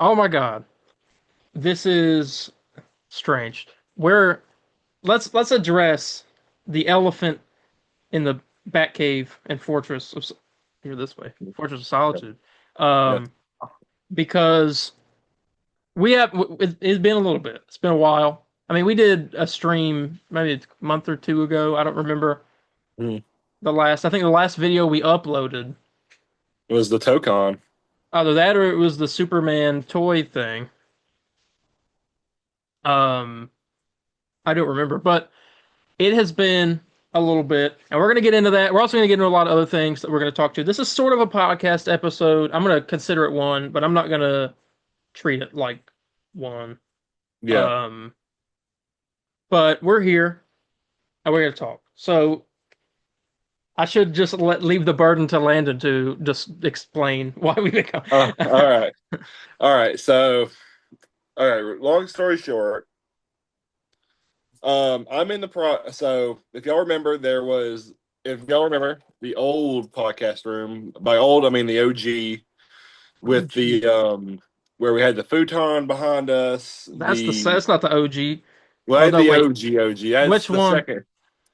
Oh my God, this is strange. Where let's address the elephant in the Batcave and here this way, Fortress of Yeah. Solitude. Yeah. Um, because it's been a little bit. It's been a while. I mean, we did a stream maybe a month or two ago. I don't remember Mm. the last. I think the last video we uploaded, It was the Tocon. either that or it was the Superman toy thing. Um, I don't remember, but it has been a little bit, and we're going to get into that. We're also going to get into a lot of other things that we're going to talk to. This is sort of a podcast episode. I'm going to consider it one, but I'm not going to treat it like one. Yeah. Um, but we're here and we're going to talk. So I should just leave the burden to Landon to just explain why we become. All right. All right. So, all right. Long story short, I'm in the pro. So, if y'all remember the old podcast room, by old I mean the OG Oh, with gee, where we had the futon behind us. that's not the OG. Well, I Oh had no, the wait, OG. That's which the one? second.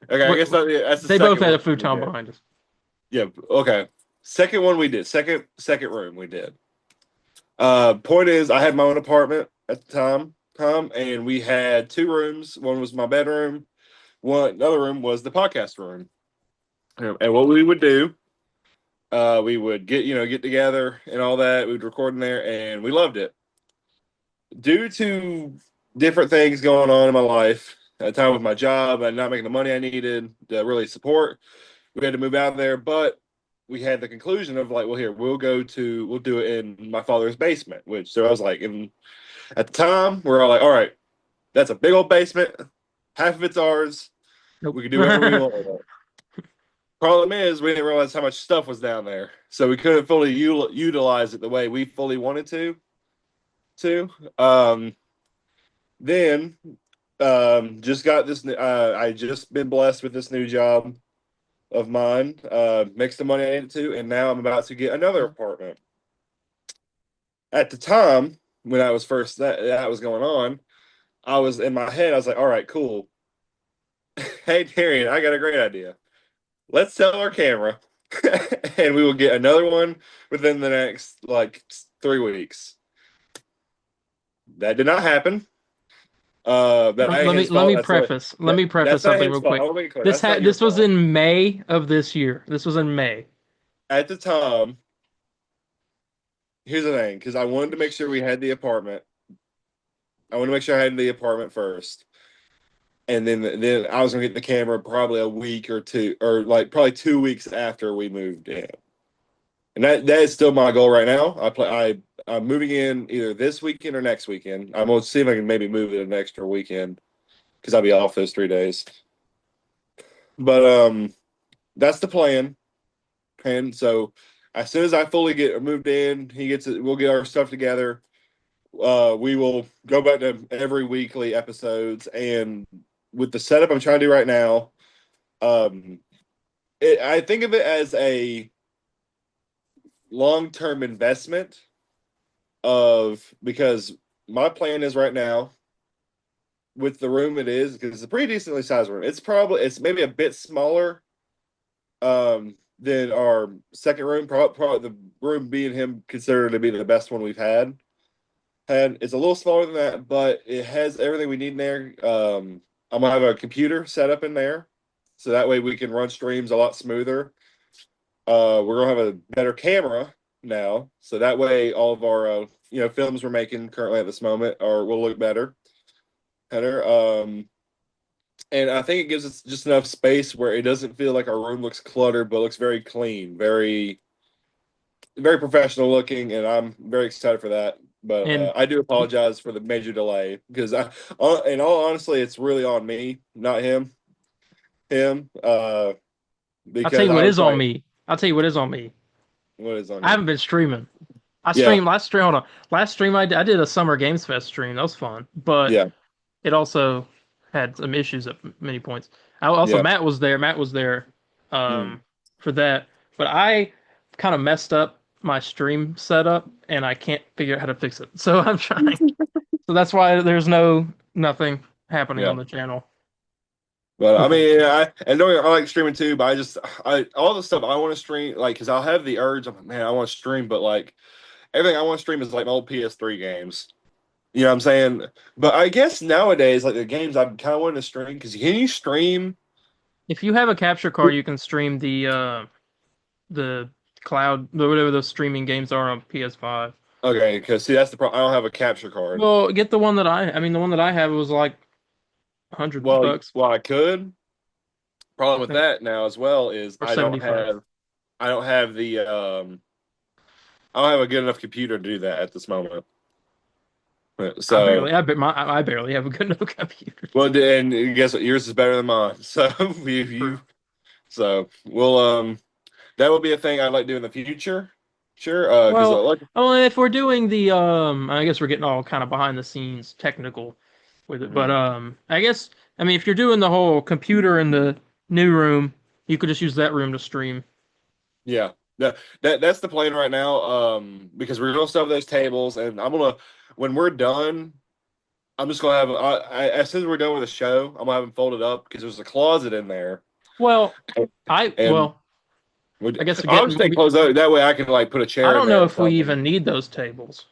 Okay, I What? guess that's the They both second had a room we futon did. behind us. Yeah. Okay. Second one we did. Second room we did. Point is, I had my own apartment at the time, and we had two rooms. One was my bedroom. Another room was the podcast room. And what we would do, we would get together and all that. We'd record in there, and we loved it. Due to different things going on in my life, at the time with my job and not making the money I needed to really support, we had to move out of there. But we had the conclusion of like, well, here we'll do it in my father's basement. Which so I was like, at the time, we're all like, all right, that's a big old basement. Half of it's ours. Nope. We can do whatever we want. Problem is, we didn't realize how much stuff was down there, so we couldn't fully utilize it the way we fully wanted To um, then, just got this. I just been blessed with this new job of mine. Makes the money I needed to, and now I'm about to get another apartment. At the time when I was first that was going on, I was in my head. I was like, all right, cool. Hey, Darian, I got a great idea. Let's sell our camera and we will get another one within the next like 3 weeks. That did not happen. That Let ain't me his let fault. me preface let me preface That's not something his real fault. I quick. want to make it clear. That's not your This was fault. in May of this year. This was in May. At the time, here's the thing, because I wanted to make sure we had the apartment. I want to make sure I had the apartment first. And then I was gonna get the camera probably a week or two, or like probably 2 weeks after we moved in. And that is still my goal right now. I'm moving in either this weekend or next weekend. I'm gonna see if I can maybe move it an extra weekend because I'll be off those 3 days. But that's the plan. And so as soon as I fully get moved in, we'll get our stuff together. We will go back to every weekly episodes, and with the setup I'm trying to do right now, um, I think of it as a long-term investment because my plan is right now with the room it is because it's a pretty decently sized room. It's maybe a bit smaller than our second room. Probably the room being him considered to be the best one we've had. It's a little smaller than that, but it has everything we need in there. I'm gonna have a computer set up in there, so that way we can run streams a lot smoother. We're gonna have a better camera now, so that way all of our films we're making currently at this moment are will look better. And I think it gives us just enough space where it doesn't feel like our room looks cluttered, but looks very clean, very professional looking, and I'm very excited for that. But And I do apologize for the major delay because in all honesty, it's really on me, not him. Him, I'll tell because you I what was is on like, me. I'll tell you what is on me. "What is on I you?" haven't been streaming. Yeah, Hold on. Last stream I did a Summer Games Fest stream. That was fun, but yeah, it also had some issues at many points. Also, yeah. Matt was there. Matt was there Mm, for that. But I kind of messed up. my stream setup, and I can't figure out how to fix it. So I'm trying. So that's why there's nothing happening on Yeah. the channel. But I mean, Unfortunately. and don't get me wrong, I like streaming too. But I all the stuff I want to stream, like, because I'll have the urge. I'm like, man, I want to stream, but like everything I want to stream is like my old PS3 games. You know what I'm saying? But I guess nowadays, like the games I kind of want to stream, because can you stream? If you have a capture card, you can stream the cloud, whatever those streaming games are on PS5. Okay, because see, that's the problem. I don't have a capture card. Well, get the one that I mean, the one that I have was like Well, $100, well, I could. Problem I with think, that now as well is or 75. I don't have the I don't have a good enough computer to do that at this moment. So, I barely have a good enough computer. well, and guess what? Yours is better than mine. So, if you, True. so we'll that will be a thing I'd like to do in the future. Sure, because Well, like, oh, and if we're doing the I guess we're getting all kind of behind the scenes technical with it, but mhm, I guess I mean if you're doing the whole computer in the new room, you could just use that room to stream. yeah, that's the plan right now. Because we're gonna still have those tables, and I'm gonna when we're done. I'm just gonna have as soon as we're done with the show, I'm gonna have them folded up because there's a closet in there, Well, and I guess I'll just take clothes out. That way, I can like put a I chair in don't know there or if we something. even need those tables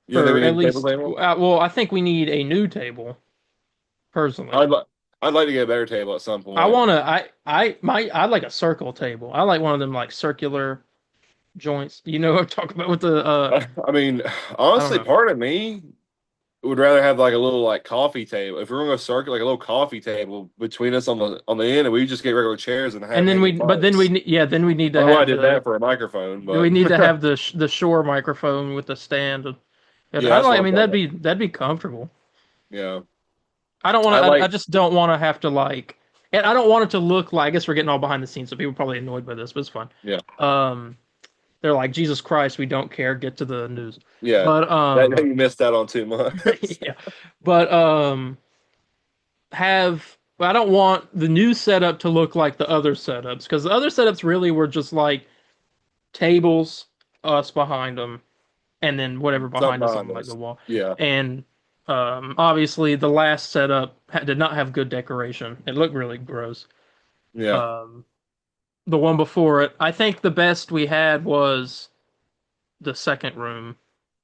You don't think for we at need a table least table? well, I think we need a new table personally. I'd like I'd like to get a better table at some I point. want to I like a circle table. I like one of them like circular joints. You know what I'm talking about with the I mean, I don't honestly, know. part of me would rather have like a little like coffee table. If we're gonna go circle like a little coffee table between us on the end, and we just get regular chairs and have And then hanging we mics. yeah, then we need I to don't know why I have did that for a microphone, but the Shure microphone with the stand. yeah, that's what I I'm mean talking about. that'd be comfortable. Yeah, I don't I want to I like just don't want to have to like and I don't want it to look like I guess we're getting all behind the scenes, so people are probably annoyed by this, but it's fun. yeah. Um they're like Jesus Christ, we don't care, get to the news. Yeah, But that you missed out on too much. yeah. But have I don't want the new setup to look like the other setups because the other setups really were just like tables, us behind them, and then whatever Something behind us behind on like the us. wall. Yeah, And obviously the last setup did not have good decoration. It looked really gross. yeah, Um, the one before it, I think the best we had was the second room, and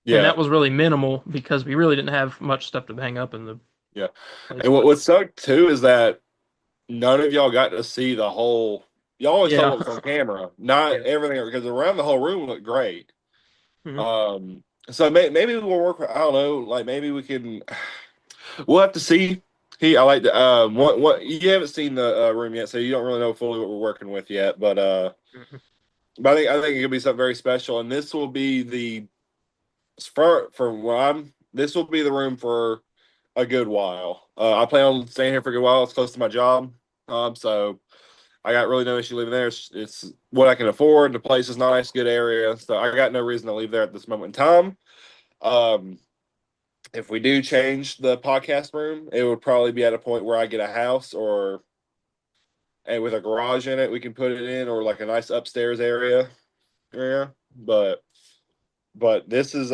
yeah, that was really minimal because we really didn't have much stuff to hang up in the yeah. place. And But what sucked too is that none of y'all got to see the whole. Y'all always saw yeah, what was on camera, not yeah. everything, because around the whole room looked great. Mhm. So maybe we'll work. I don't know. Like maybe we can. We'll have to see. I like the what you haven't seen the room yet, so you don't really know fully what we're working with yet. But I think it could be something very special, and this will be the for what I'm. This will be the room for a good while. I plan on staying here for a good while. It's close to my job, so I got really no issue living there. It's what I can afford. The place is nice, good area, so I got no reason to leave there at this moment in time. Um, if we do change the podcast room, it would probably be at a point where I get a house or and with a garage in it, we can put it in, or like a nice upstairs area. But this is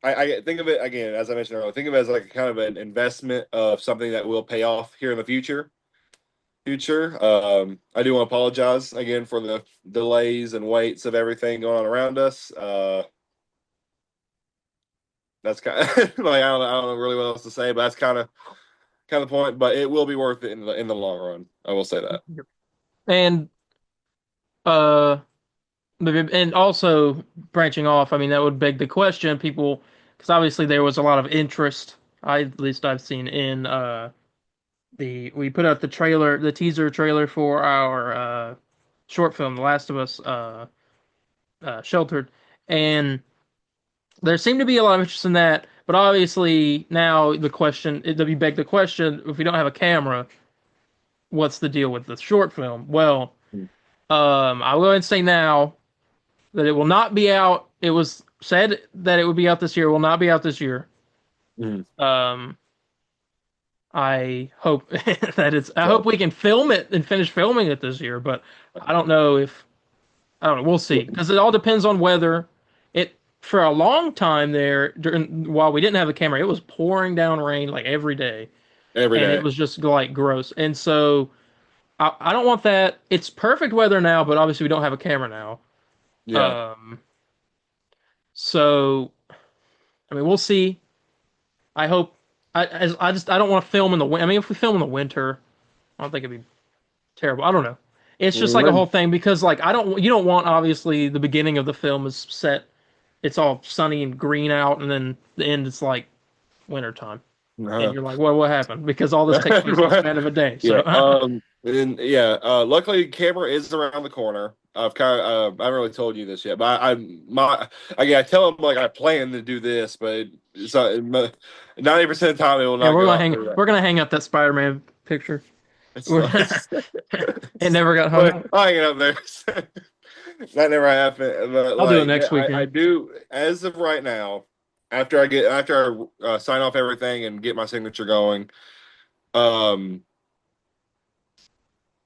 I think of it again, as I mentioned earlier, think of it as like a kind of an investment of something that will pay off here in the future. I do want to apologize again for the delays and waits of everything going on around us. That's kind of like I don't know really what else to say, but that's kind of the point. But it will be worth it in the long run. I will say that. And uh, and also branching off. I mean, that would beg the question, people, because obviously there was a lot of interest. At least I've seen in the we put out the trailer, the teaser trailer for our short film, The Last of Us, Sheltered, and there seemed to be a lot of interest in that. But obviously now the question, it would beg the question, if we don't have a camera, what's the deal with the short film? Well, I'll go ahead and say now that it will not be out. It was said that it would be out this year. It will not be out this year. Mm. Um, I hope that it's. I hope So we can film it and finish filming it this year. But I don't know if. I don't know. We'll see because it all depends on weather. It for a long time there during while we didn't have a camera, it was pouring down rain like every day, every and it day. was just like gross. And so I don't want that. It's perfect weather now, but obviously we don't have a camera now. Yeah. Um, so I mean, we'll see. I hope. I don't want to film in the winter. I mean, if we film in the winter, I don't think it'd be terrible. I don't know. It's just like a We're- whole thing because like I don't. You don't want obviously the beginning of the film is set. It's all sunny and green out, and then the end it's like wintertime, and uh-huh. you're like, what happened? Because all this takes place in the span of a day. Yeah. So And yeah. Luckily, camera is around the corner. I've kind of I haven't really told you this yet, but I tell them like I plan to do this, but it's not 90% of the time it will yeah, not go out through we're that. gonna hang up that Spider-Man picture. It's We're fine. gonna, it never got hung But up. I hang it up there. That never happened. But I'll do it like next I weekend. do as of right now, after I sign off everything and get my signature going. Um,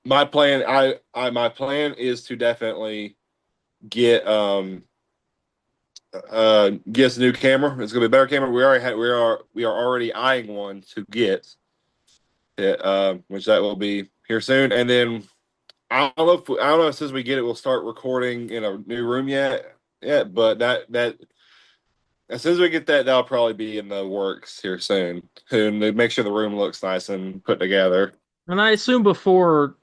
my plan is to definitely get get us a new camera. It's gonna be a better camera. We are already eyeing one to get it, which that will be here soon. And then I don't know if since we get it, we'll start recording in a new room yet. But that as soon as we get that, that'll probably be in the works here soon. And to make sure the room looks nice and put together. And I assume before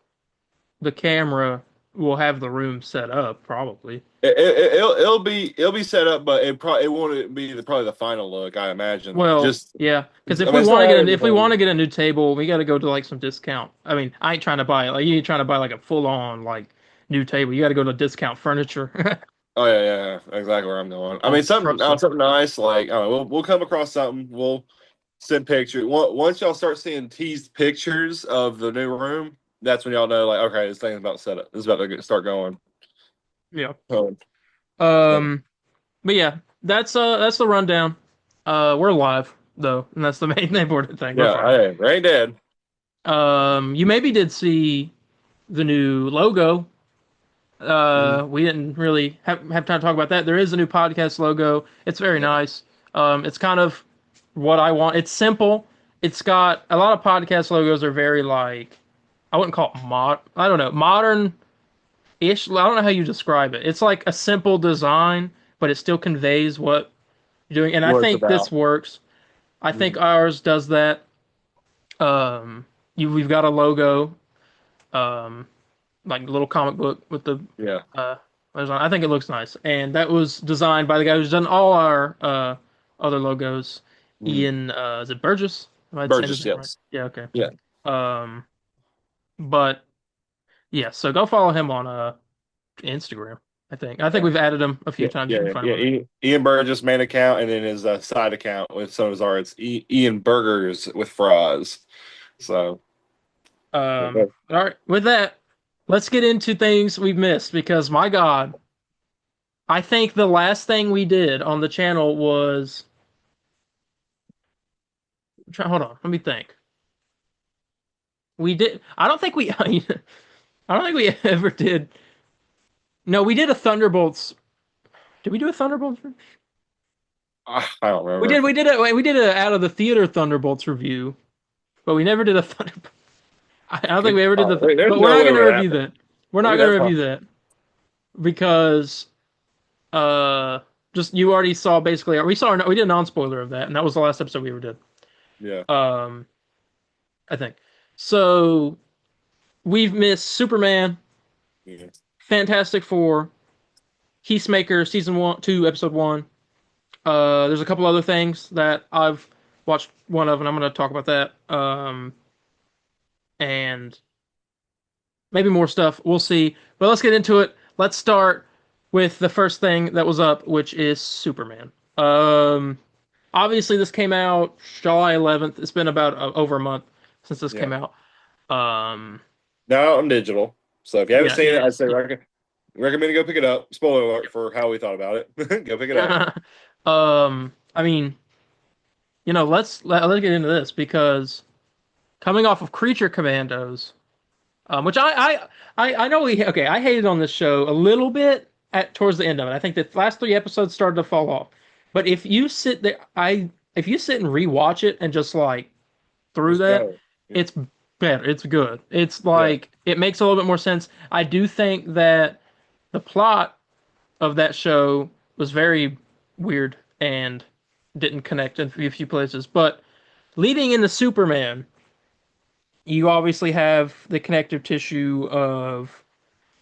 the camera will have the room set up, probably. It'll be set up, but it won't be probably the final look. I imagine. Well, Just yeah, because I mean, it's not if we want anything. to get a new table, we got to go to like some discount. I mean, I ain't trying to buy it. Like you ain't trying to buy like a full on like new table. You got to go to discount furniture. Oh yeah, exactly where I'm going. I I'll mean, throw some. something nice. Like I don't know, we'll come across something. We'll send pictures. Once y'all start seeing teased pictures of the new room, that's when y'all know like okay, this thing's about to set up. This is about to start going. Yeah. Oh, so, Um. But yeah, that's the rundown. We're live though, and that's the main important thing. We're yeah, fine. Rain Dead. You maybe did see the new logo. Mhm. We didn't really have time to talk about that. There is a new podcast logo. It's very Yeah, nice. It's kind of what I want. It's simple. It's got a lot of podcast logos are very like I wouldn't call it I don't know, modern-ish. I don't know how you describe it. It's like a simple design, but it still conveys what you're doing. And I what it's think this about. works. I think Mhm. ours does that. We've got a logo. Um, like a little comic book with the Yeah. uh I think it looks nice. And that was designed by the guy who's done all our other logos. Mhm. Ian is it Burgess? Am I saying his Burgess, name right? yes. Yeah, okay. Yeah. Um but yeah, so go follow him on Instagram, I think. I think Yeah. we've added him a few Yeah, times. You yeah, can yeah. find him Yeah. on there. Ian Burgess main account, and then his side account with some of his arts. Ian Burgers with fries. So okay. All right, with that, let's get into things we've missed because my God, I think the last thing we did on the channel was hold on, let me think. We did. I don't think we. I don't think we ever did. No, we did a Thunderbolts. Did we do a Thunderbolts? I don't We remember. did. We did a out of the theater Thunderbolts review, but we never did a Thunder. I don't think we ever did the. There's But we're no not way going to we're review happening. that. We're not Okay, going to that's fine. review that because uh, just you already saw basically. We did a non spoiler of that, and that was the last episode we ever did. Yeah. Um, I think so. We've missed Superman, Yeah. Fantastic Four, Peacemaker season one, two, episode one. There's a couple other things that I've watched one of, and I'm going to talk about that. And maybe more stuff. We'll see. But let's get into it. Let's start with the first thing that was up, which is Superman. Obviously, this came out July 11th. It's been about over a month since this Yeah. came out. Um, Now on digital. So if you haven't yeah, seen it it, I'd is. say recommend to go pick it up. Spoiler alert for how we thought about it. Go pick it up. Yeah. I mean, let's get into this because coming off of Creature Commandos. Which I know okay. I hated on this show a little bit at towards the end of it. I think the last three episodes started to fall off. But if you sit and rewatch it and just like through Just that, go. Yeah. it's better. It's good. It's Yeah. like it makes a little bit more sense. I do think that the plot of that show was very weird and didn't connect in a few places. But leading into Superman, you obviously have the connective tissue of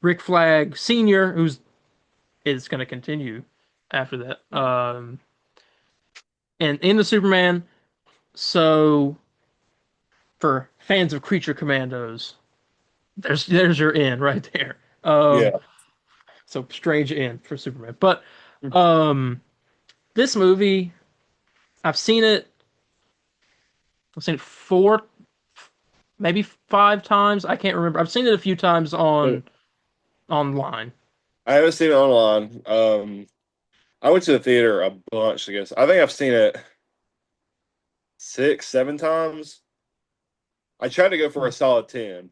Rick Flag Sr., who's is going to continue after that. And in the Superman, so for fans of Creature Commandos, there's your end right there. Yeah. So strange end for Superman. But um, this movie, I've seen it. I've seen it four, maybe five times. I can't remember. I've seen it a few times But on online. I haven't seen it online. I went to the theater a bunch, I guess. I think I've seen it six, seven times. I tried to go for a solid 10.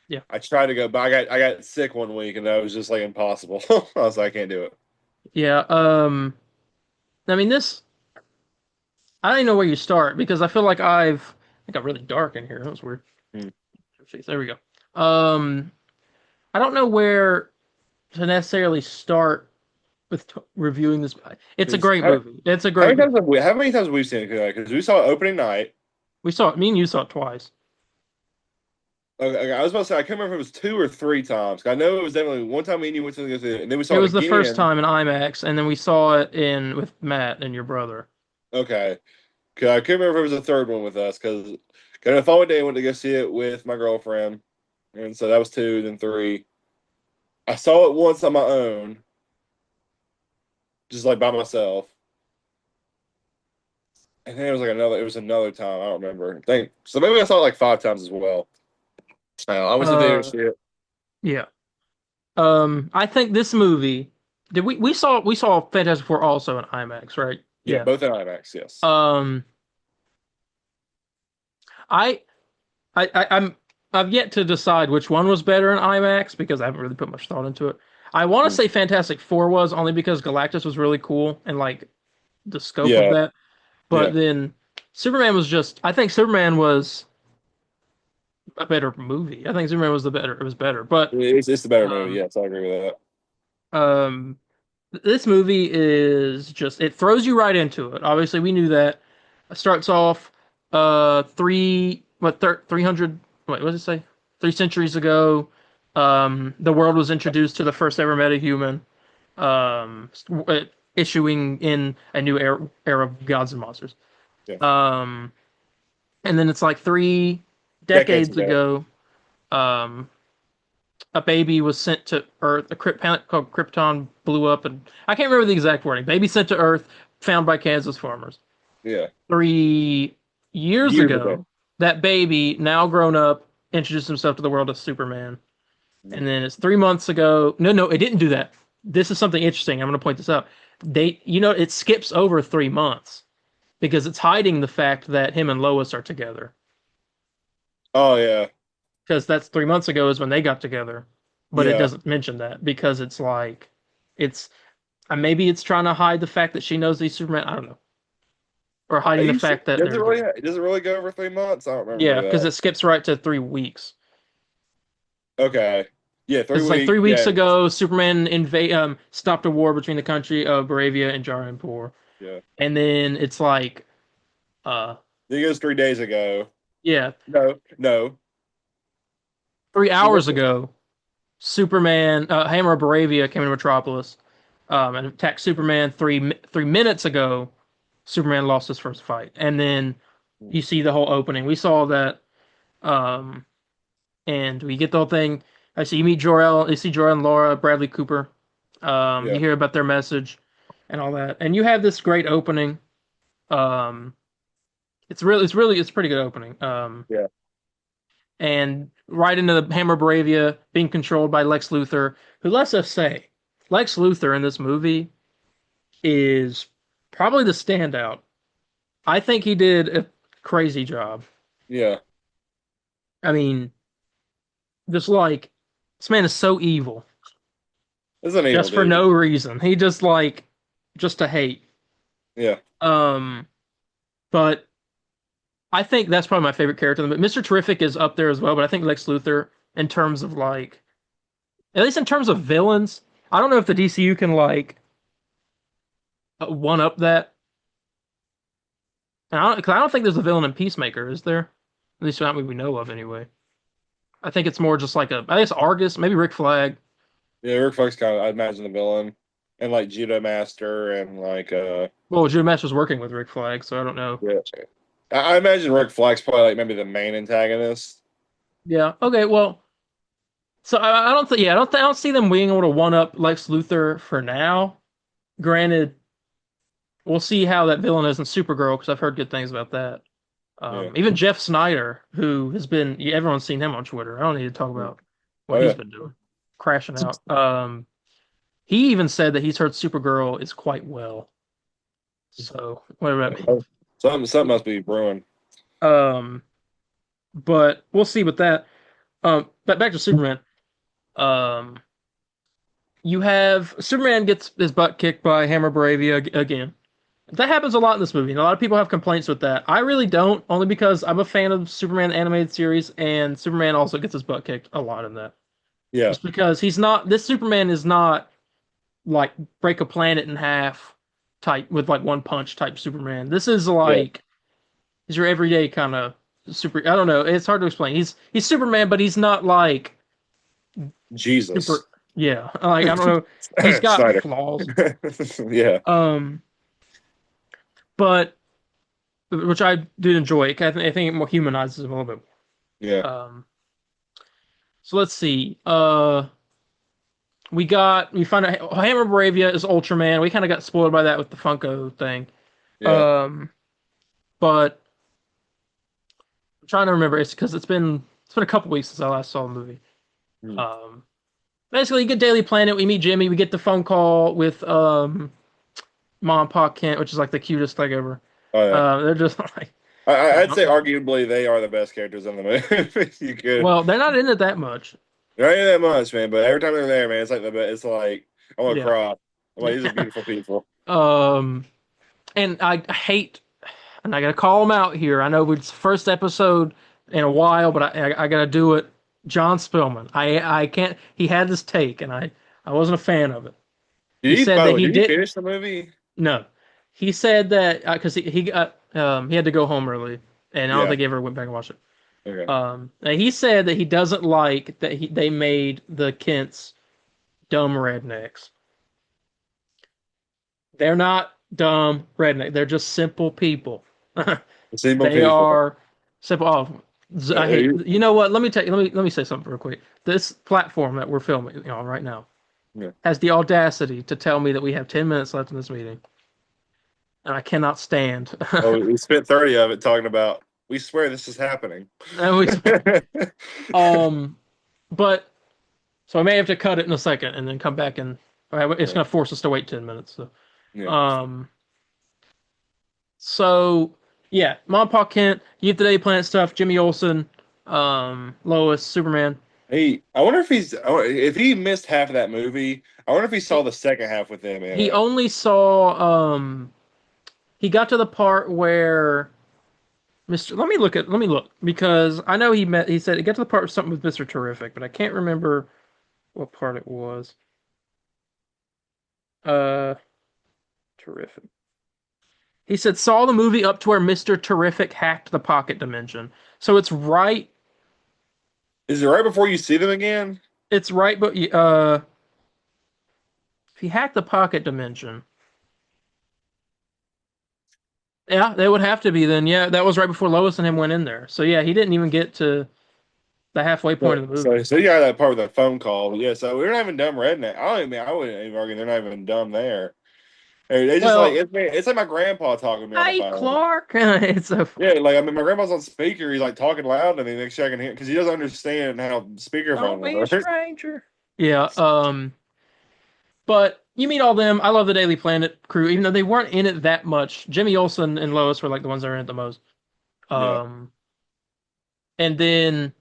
Yeah, I tried to go, but I got sick one week and that was just like impossible. I was like, I can't do it. yeah. I mean this. I don't even know where you start because I feel like I got really dark in here. That was weird. Hmm. There we go. I don't know where to necessarily start with reviewing this. It's a 'Cause great movie. It's a great movie. how many times have we seen it? Because we saw it opening night. We saw it. Me and you saw it twice. Okay, I was about to say I can't remember if it was two or three times. I know it was definitely one time me and you went to the theater, and then we It saw it was the first again. time in IMAX, and then we saw it in with Matt and your brother. Okay, 'cause I can't remember if it was a third one with us. Because the following day I went to go see it with my girlfriend, and so that was two, then three. I saw it once on my own, just like by myself, and then it was like another. It was another time. I don't remember. I think so. Maybe I saw it like five times as well. I went to the theater to Uh, see it. yeah. I think this movie. Did we saw Fantastic Four also in IMAX, right? Yeah, Yeah. both in IMAX. Yes. Um, I I'm I've yet to decide which one was better in IMAX because I haven't really put much thought into it. I want to Hmm. say Fantastic Four was only because Galactus was really cool and like the scope of Yeah. that. But Yeah. then Superman was just I think Superman was a better movie. I think Superman was the better. It was better. But It's the better movie. um Yes, I agree with that. um this movie is just it throws you right into it. Obviously, we knew that. It starts off 300 wait, what does it say? 3 centuries ago, the world was introduced to the first ever metahuman, um issuing in a new era of gods and monsters. Yeah. Um and then it's like three Decades decades ago. ago, um a baby was sent to Earth. A planet called Krypton blew up, and I can't remember the exact wording. Baby sent to Earth, found by Kansas farmers. Yeah. 3 years Years ago. ago, that baby, now grown up, introduced himself to the world of Superman. And then it's 3 months ago. No, no, it didn't do that. This is something interesting. I'm going to point this out. It skips over 3 months because it's hiding the fact that him and Lois are together. Oh yeah. Because that's 3 months ago is when they got together, but it Yeah. doesn't mention that because it's like it's maybe it's trying to hide the fact that she knows he's Superman. I don't know, or Are hiding the you sure? fact that they're together. Does it really go over 3 months? I don't Yeah, remember because that. it skips right to 3 weeks. Okay. Yeah, three Because it's like week. 3 weeks Yeah. ago, Superman stopped a war between the country of Bravia and Jaranpur, Yeah. and then it's like uh Then it goes 3 days ago. yeah, No, no. 3 hours What? ago, Superman Hammer of Bravia came into Metropolis, and attacked Superman. 3 minutes ago, Superman lost his first fight, and then you see the whole opening. We saw that, um, and we get the whole thing. I see you meet Jor-El, you see Jor-El and Laura, Bradley Cooper. You Yeah. hear about their message and all that, and you have this great opening. Um, it's pretty good opening. Yeah. And right into the Hammer Bravia being controlled by Lex Luthor, who let's us say, Lex Luthor in this movie is probably the standout. I think he did a crazy job. Yeah. I mean, just like this man is so evil, This is an evil just for dude. no reason. He just like just to hate. Yeah, Um, but I think that's probably my favorite character. But Mr. Terrific is up there as well. But I think Lex Luthor, in terms of like, at least in terms of villains, I don't know if the DCU can like one up that. And cause I don't think there's a villain in Peacemaker, is there? At least not we know of anyway. I think it's more just like I think it's Argus, maybe Rick Flag. yeah. Rick Flank's kind of, I imagine, the villain, and like Judo Master, and like Well, Judah Match was working with Rick Flag, so I don't know. yeah. I imagine Rick Flank's probably like maybe the main antagonist. Yeah. Okay. Well, so I don't think. Yeah, I don't see them being able to one up Lex Luthor for now. Granted, we'll see how that villain is in Supergirl because I've heard good things about that. Yeah. Even Jeff Snyder, who has been, yeah, everyone's seen him on Twitter. I don't need to talk about what Oh he's yeah. been doing, crashing out. He even said that he's heard Supergirl is quite well. So whatever that means. Something must be brewing. Um, but we'll see with that. But back to Superman. Um, you have Superman gets his butt kicked by Hammer Bravia again. That happens a lot in this movie, and a lot of people have complaints with that. I really don't, only because I'm a fan of Superman animated series, and Superman also gets his butt kicked a lot in that. Yeah. Just because he's not, this Superman is not like break a planet in half type with like one punch type Superman. This is Yeah. like he's your everyday kind of super. I don't know. It's hard to explain. He's Superman, but he's not like super. Jesus. Yeah, like I don't know. He's got Snyder. flaws. Yeah. Um, but which I did enjoy. I think it more humanizes him a little bit. Yeah. So let's see. We find out Hammer Bravia is Ultraman. We kind of got spoiled by that with the Funko thing. Yeah. Um, but I'm trying to remember. It's because it's been a couple weeks since I last saw the movie. Hmm. Um, basically, you get Daily Planet. We meet Jimmy. We get the phone call with Mom and Pa Kent, which is like the cutest thing ever. Oh yeah. They're just like, I'd say arguably they are the best characters in the movie. You could. well, they're not in it that much. They're not even that much, man. But every time they're there, man, it's like the best. It's like I want to Yeah. cry. I'm like, these are beautiful people. Um, and I hate, and I gotta call him out here. I know it's the first episode in a while, but I gotta do it. John Spillman. I can't. He had this take, and I wasn't a fan of it. He Did you, said by the that way, he did you did finish the movie? no. He said that because he got he had to go home early, and I don't Yeah. think he ever went back and watched it. Okay. And he said that he doesn't like that they made the Kents dumb rednecks. They're not dumb redneck. They're just simple people. Simple They people. are simple. Oh, Uh, I hate. You know what? Let me tell you. Let me say something real quick. This platform that we're filming on right now yeah. has the audacity to tell me that we have 10 minutes left in this meeting, and I cannot stand. Oh, we spent 30 of it talking about. We swear this is happening. And um, but so I may have to cut it in a second and then come back and it's Yeah. gonna force us to wait 10 minutes. So, Yeah. um, so yeah, Mom, and Pa Kent, Youth Today, Planet Stuff, Jimmy Olsen, Lois, Superman. Hey, I wonder if if he missed half of that movie. I wonder if he saw the second half with them in He it. only saw he got to the part where Mr. Let me look because I know he said he got to the part of something with Mr. Terrific, but I can't remember what part it was. Uh Terrific. He said saw the movie up to where Mr. Terrific hacked the pocket dimension. So Is it right before you see them again? it's right but if he hacked the pocket dimension. Yeah, they would have to be then. Yeah, that was right before Lois and him went in there. So yeah, he didn't even get to the halfway point So, of the so, movie. so you got that part with the phone call. Yeah, so we're not even dumb redneck. I wouldn't even argue they're not even dumb there. They just like Well, it's like my grandpa talking to me on the hi phone. Clark. It's so Yeah, funny. like I mean, my grandpa's on speaker. He's like talking loud, and the next thing I can hear because he doesn't understand how Don't speakerphone be a works. stranger. Yeah. But you meet all them. I love the Daily Planet crew, even though they weren't in it that much. Jimmy Olsen and Lois were like the ones that were in it the most. Yeah, Um, and then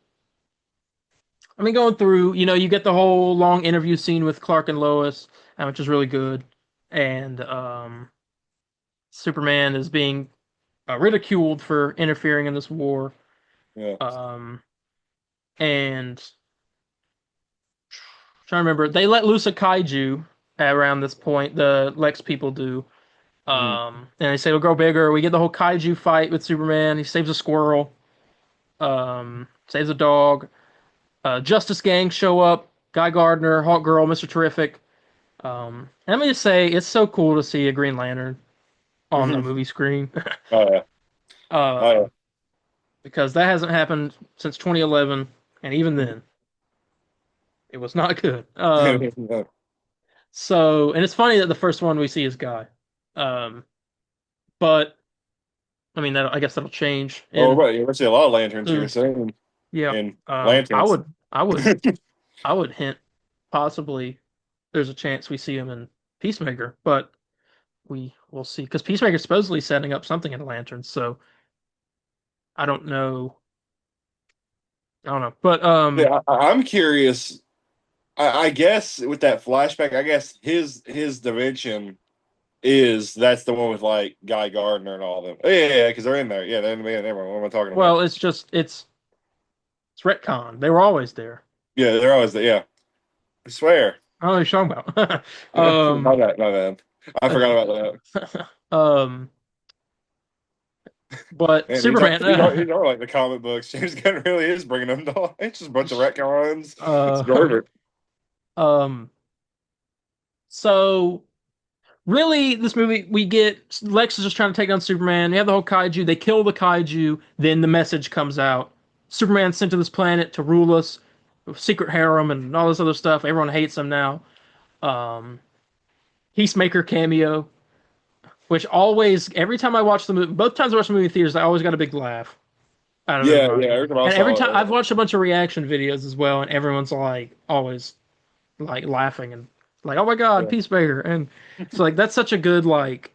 I mean, going through, you get the whole long interview scene with Clark and Lois, which is really good, and Superman is being ridiculed for interfering in this war. Yeah. Um, and trying to remember, they let loose a kaiju around this point. The Lex people do. Mhm. And they say it'll grow bigger. We get the whole kaiju fight with Superman. He saves a squirrel. Saves a dog. Justice Gang show up. Guy Gardner, Hawk Girl, Mr. Terrific. And let me just say, it's so cool to see a Green Lantern on the movie screen. Oh yeah. uh, Oh because that hasn't happened since 2011, and even yeah. then, it was not good. And it's funny that the first one we see is Guy. Um, but I mean, I guess that'll change Oh in right, you see a lot of lanterns here soon. soon. Yeah. And I lanterns. would, I would, I would hint possibly there's a chance we see him in Peacemaker, but we will see because Peacemaker's supposedly setting up something in Lanterns, so I don't know. I don't know, but Yeah, I'm curious. I guess with that flashback, I guess his dimension is that's the one with like Guy Gardner and all of them. Oh, yeah, because they're in there. Yeah, they're in there. Never mind. What am I talking about? well, it's retcon. They were always there. Yeah, they're always there. Yeah, I swear. I don't know what you're talking about. My bad, my bad. I forgot about um, but that. And Superman. these are like the comic books. James Gunn really is bringing them to life. It's just a bunch of retcons. It's uh, perfect. um, so really, this movie we get Lex is just trying to take down Superman. You have the whole kaiju. They kill the kaiju. Then the message comes out. Superman's sent to this planet to rule us. Secret harem and all this other stuff. Everyone hates him now. Um, Peacemaker cameo, which always every time I watch the movie, both times I watch the movie in theaters, I always got a big laugh out of Yeah, yeah. everybody. Every time I And every saw time I've it, watched a bunch of reaction videos as well, and everyone's like always like laughing and like, oh my god, yeah. Peacemaker, and so like that's such a good like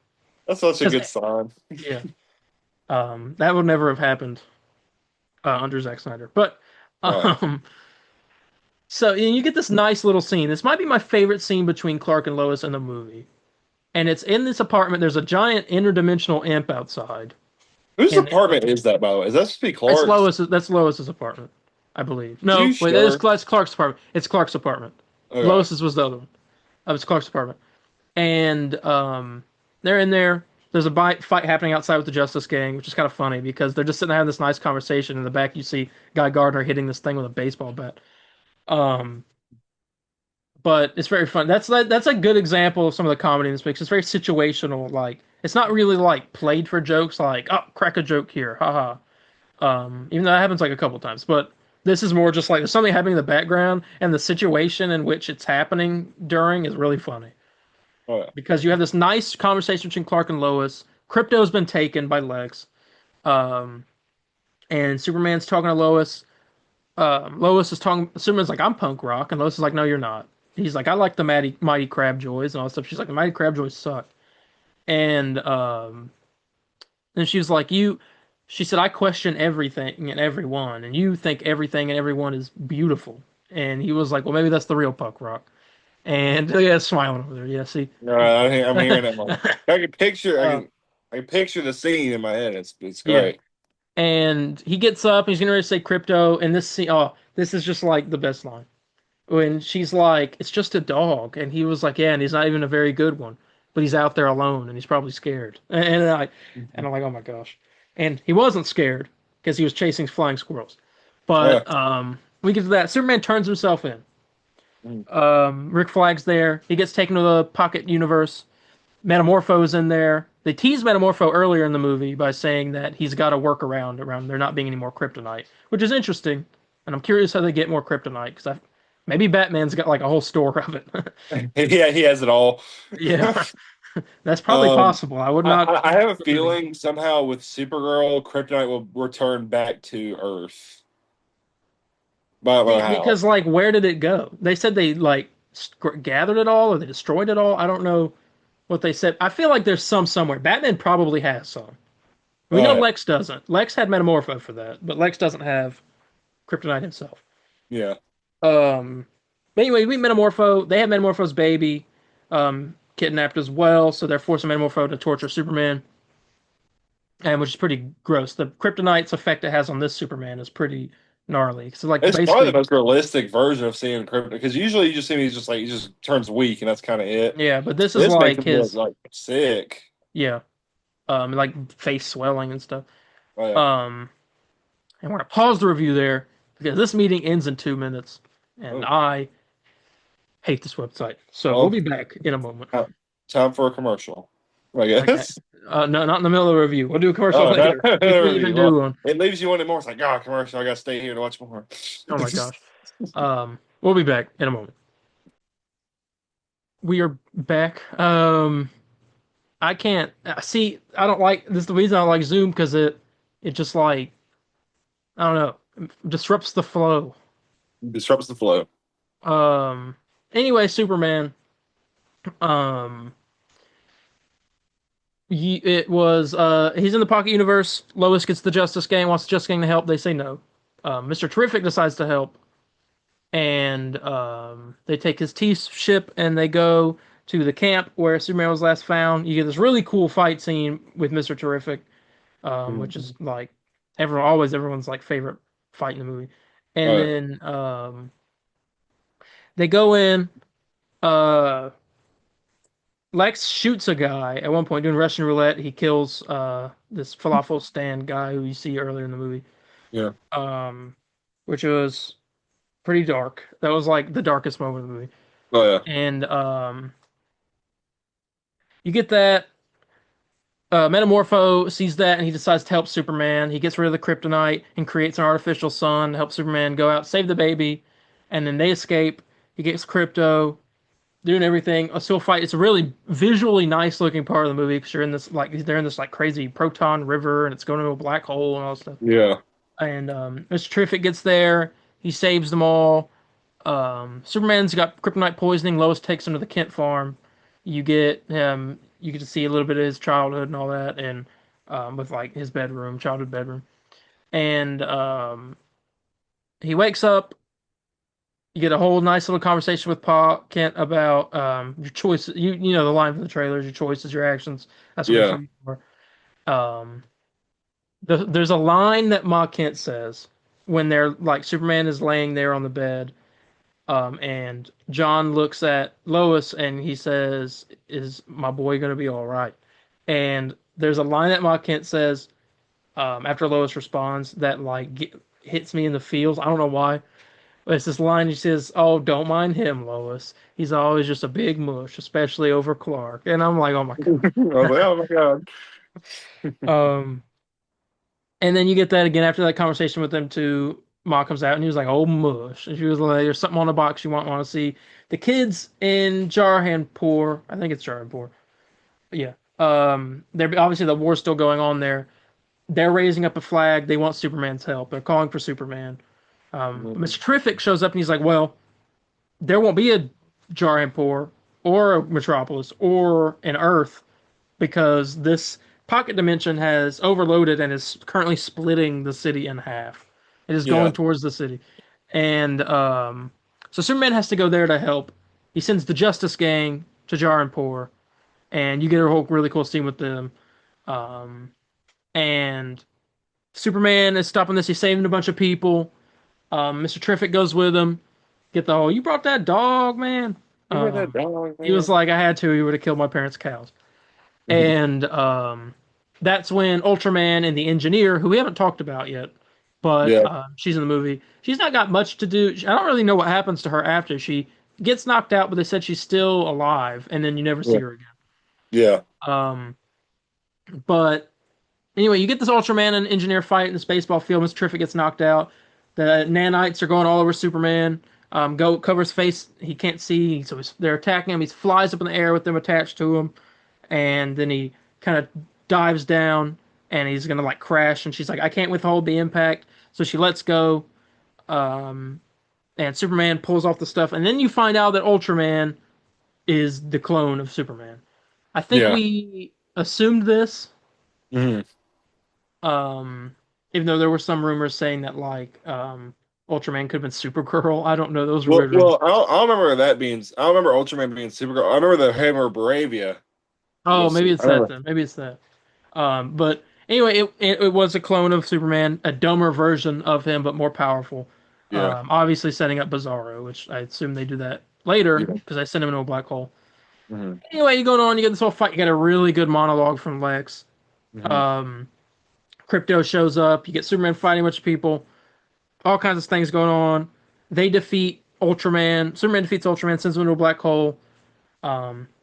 That's such a because good sign. yeah, that would never have happened under Zack Snyder, but Oh, um. So and you get this nice little scene. This might be my favorite scene between Clark and Lois in the movie. And it's in this apartment. There's a giant interdimensional imp outside, whose and apartment is that, by the way? Is that supposed to be it's Clark's? Lois's. That's Lois's apartment, I believe. You No, wait, sure? that's Clark's apartment. It's Clark's apartment. Okay. Lois's was the other one. It's Clark's apartment, and they're in there. There's a fight happening outside with the Justice Gang, which is kind of funny because they're just sitting there having this nice conversation. In the back, you see Guy Gardner hitting this thing with a baseball bat. Um, but it's very fun. That's a good example of some of the comedy in this mix. It's very situational. Like it's not really like played for jokes. Like oh, crack a joke here, haha. Even though that happens like a couple times, but this is more just like there's something happening in the background, and the situation in which it's happening during is really funny Oh yeah. because you have this nice conversation between Clark and Lois. Crypto's been taken by Lex, um, and Superman's talking to Lois. Lois is talking. Superman's like, "I'm punk rock," and Lois is like, "No, you're not." He's like, "I like the Mighty Crab Joys and all that stuff." She's like, "The Mighty Crab Joys suck," and she was like, "You." She said, "I question everything and everyone, and you think everything and everyone is beautiful." And he was like, "Well, maybe that's the real punk rock." And yeah, smiling over there. Yeah, see. All right, I'm hearing that one. I can picture, uh, I can picture the scene in my head. It's yeah. great. And he gets up. He's gonna say crypto, and this scene. Oh, this is just like the best line. When she's like, "It's just a dog," and he was like, "Yeah," and he's not even a very good one, but he's out there alone, and he's probably scared. And I'm like, "Oh my gosh!" And he wasn't scared because he was chasing flying squirrels. Yeah. But we get to that. Superman turns himself in. Mm. Rick Flag's there. He gets taken to the pocket universe. Metamorpho's in there. They tease Metamorpho earlier in the movie by saying that he's got to work around there not being any more kryptonite, which is interesting. And I'm curious how they get more kryptonite because maybe Batman's got like a whole store of it. Yeah, he has it all. Yeah, that's probably possible. I would not. I have a feeling somehow with Supergirl, Kryptonite will return back to Earth. But I don't know how. Because like, where did it go? They said they like gathered it all or they destroyed it all. I don't know what they said. I feel like there's some somewhere. Batman probably has some. We know Uh, Lex doesn't. Lex had Metamorpho for that, but Lex doesn't have kryptonite himself. yeah. Um, but anyway, we meet Metamorpho. They have Metamorpho's baby, kidnapped as well. So they're forcing Metamorpho to torture Superman, and which is pretty gross. The kryptonite's effect it has on this Superman is pretty gnarly. So like It's probably the basically, most realistic version of seeing Krypton because usually you just see him, he's just like he just turns weak and that's kind of it. yeah. But this is This makes like him look his, like sick. yeah, like face swelling and stuff. Oh yeah. Um, and we're gonna pause the review there because this meeting ends in 2 minutes, and Oh, I hate this website. So we'll well, be back in a moment. time for a commercial, I Okay. guess. No, not in the middle of the review. We'll do a commercial Oh no, later if we even do well, one. it leaves you wanting more. It's like, oh, commercial. I gotta stay here to watch more. Oh my gosh. We'll be back in a moment. We are back. I can't see. I don't like this. Is the reason I don't like Zoom because it just like I don't know disrupts the flow. Disrupts the flow. Um. Anyway, Superman. Um. It was he's in the Pocket Universe. Lois gets the Justice Gang. Wants the Justice Gang to help. They say no. Mr. Terrific decides to help, and they take his T ship and they go to the camp where Superman was last found. You get this really cool fight scene with Mr. Terrific, which Mhm. is like everyone's like favorite fight in the movie. And Oh then they go in. Uh, Lex shoots a guy at one point doing Russian roulette. He kills this falafel stand guy who you see earlier in the movie, yeah. um, which was pretty dark. That was like the darkest moment of the movie. Oh yeah. And you get that. Metamorpho sees that and he decides to help Superman. He gets rid of the kryptonite and creates an artificial sun to help Superman go out, save the baby, and then they escape. He gets Crypto, doing everything. A still fight. It's a really visually nice looking part of the movie because you're in this like they're in this like crazy proton river and it's going into a black hole and all that stuff. Yeah. And Mr. Terrific gets there. He saves them all. Superman's got kryptonite poisoning. Lois takes him to the Kent farm. You get to see a little bit of his childhood and all that, and with like his bedroom, childhood bedroom. And he wakes up. You get a whole nice little conversation with Pa Kent about your choices. You know the line from the trailers: your choices, your actions. That's what we Yeah. choose for. Um, there's a line that Ma Kent says when they're like Superman is laying there on the bed. And John looks at Lois and he says, "Is my boy gonna be all right?" And there's a line that Ma Kent says after Lois responds that like hits me in the feels. I don't know why, but it's this line. He says, "Oh, don't mind him, Lois. He's always just a big mush, especially over Clark." And I'm like, "Oh my I was like, oh my god. god." And then you get that again after that conversation with them too. Ma comes out and he was like, "Oh mush," and she was like, "There's something on the box you want to see." The kids in Jarhanpur, I think it's Jarhanpur. Yeah. They're obviously the war's still going on there. They're raising up a flag. They want Superman's help. They're calling for Superman. Mr. Terrific shows up and he's like, "Well, there won't be a Jarhanpur or a Metropolis or an Earth because this pocket dimension has overloaded and is currently splitting the city in half. It is going Yeah. towards the city, and so Superman has to go there to help. He sends the Justice Gang to Jaranpur, and you get a whole really cool scene with them. Um, and Superman is stopping this. He's saving a bunch of people. Mr. Terrific goes with him. Get the whole, "You brought that dog, man." You heard that dog, He was man? like, "I had to. He would have killed my parents' cows." And that's when Ultraman and the engineer, who we haven't talked about yet, but Yeah. she's in the movie. She's not got much to do. I don't really know what happens to her after she gets knocked out, but they said she's still alive, and then you never see Yeah. her again. Yeah. But anyway, you get this Ultraman and engineer fight in this baseball field. Mr. Terrific gets knocked out. The nanites are going all over Superman. Go cover his face. He can't see, so they're attacking him. He flies up in the air with them attached to him, and then he kind of dives down and he's gonna like crash and she's like, "I can't withhold the impact," so she lets go. um and Superman pulls off the stuff and then you find out that Ultraman is the clone of Superman. I think Yeah. we assumed this, Mhm. even though there were some rumors saying that like Ultraman could have been Supergirl. I don't know. Those were Well, weird. well, I don't remember that being. I don't remember Ultraman being Supergirl. I remember the Hammer Bravia Oh, was. maybe I it's that remember. then. Maybe it's that. But anyway, it was a clone of Superman, a dumber version of him, but more powerful. Yeah. Obviously setting up Bizarro, which I assume they do that later Yeah. because I sent him into a black hole. Hmm. Anyway, you going on, you get this whole fight. You get a really good monologue from Lex. Hmm. Um, Crypto shows up. You get Superman fighting a bunch of people. All kinds of things going on. They defeat Ultraman. Superman defeats Ultraman, sends him into a black hole.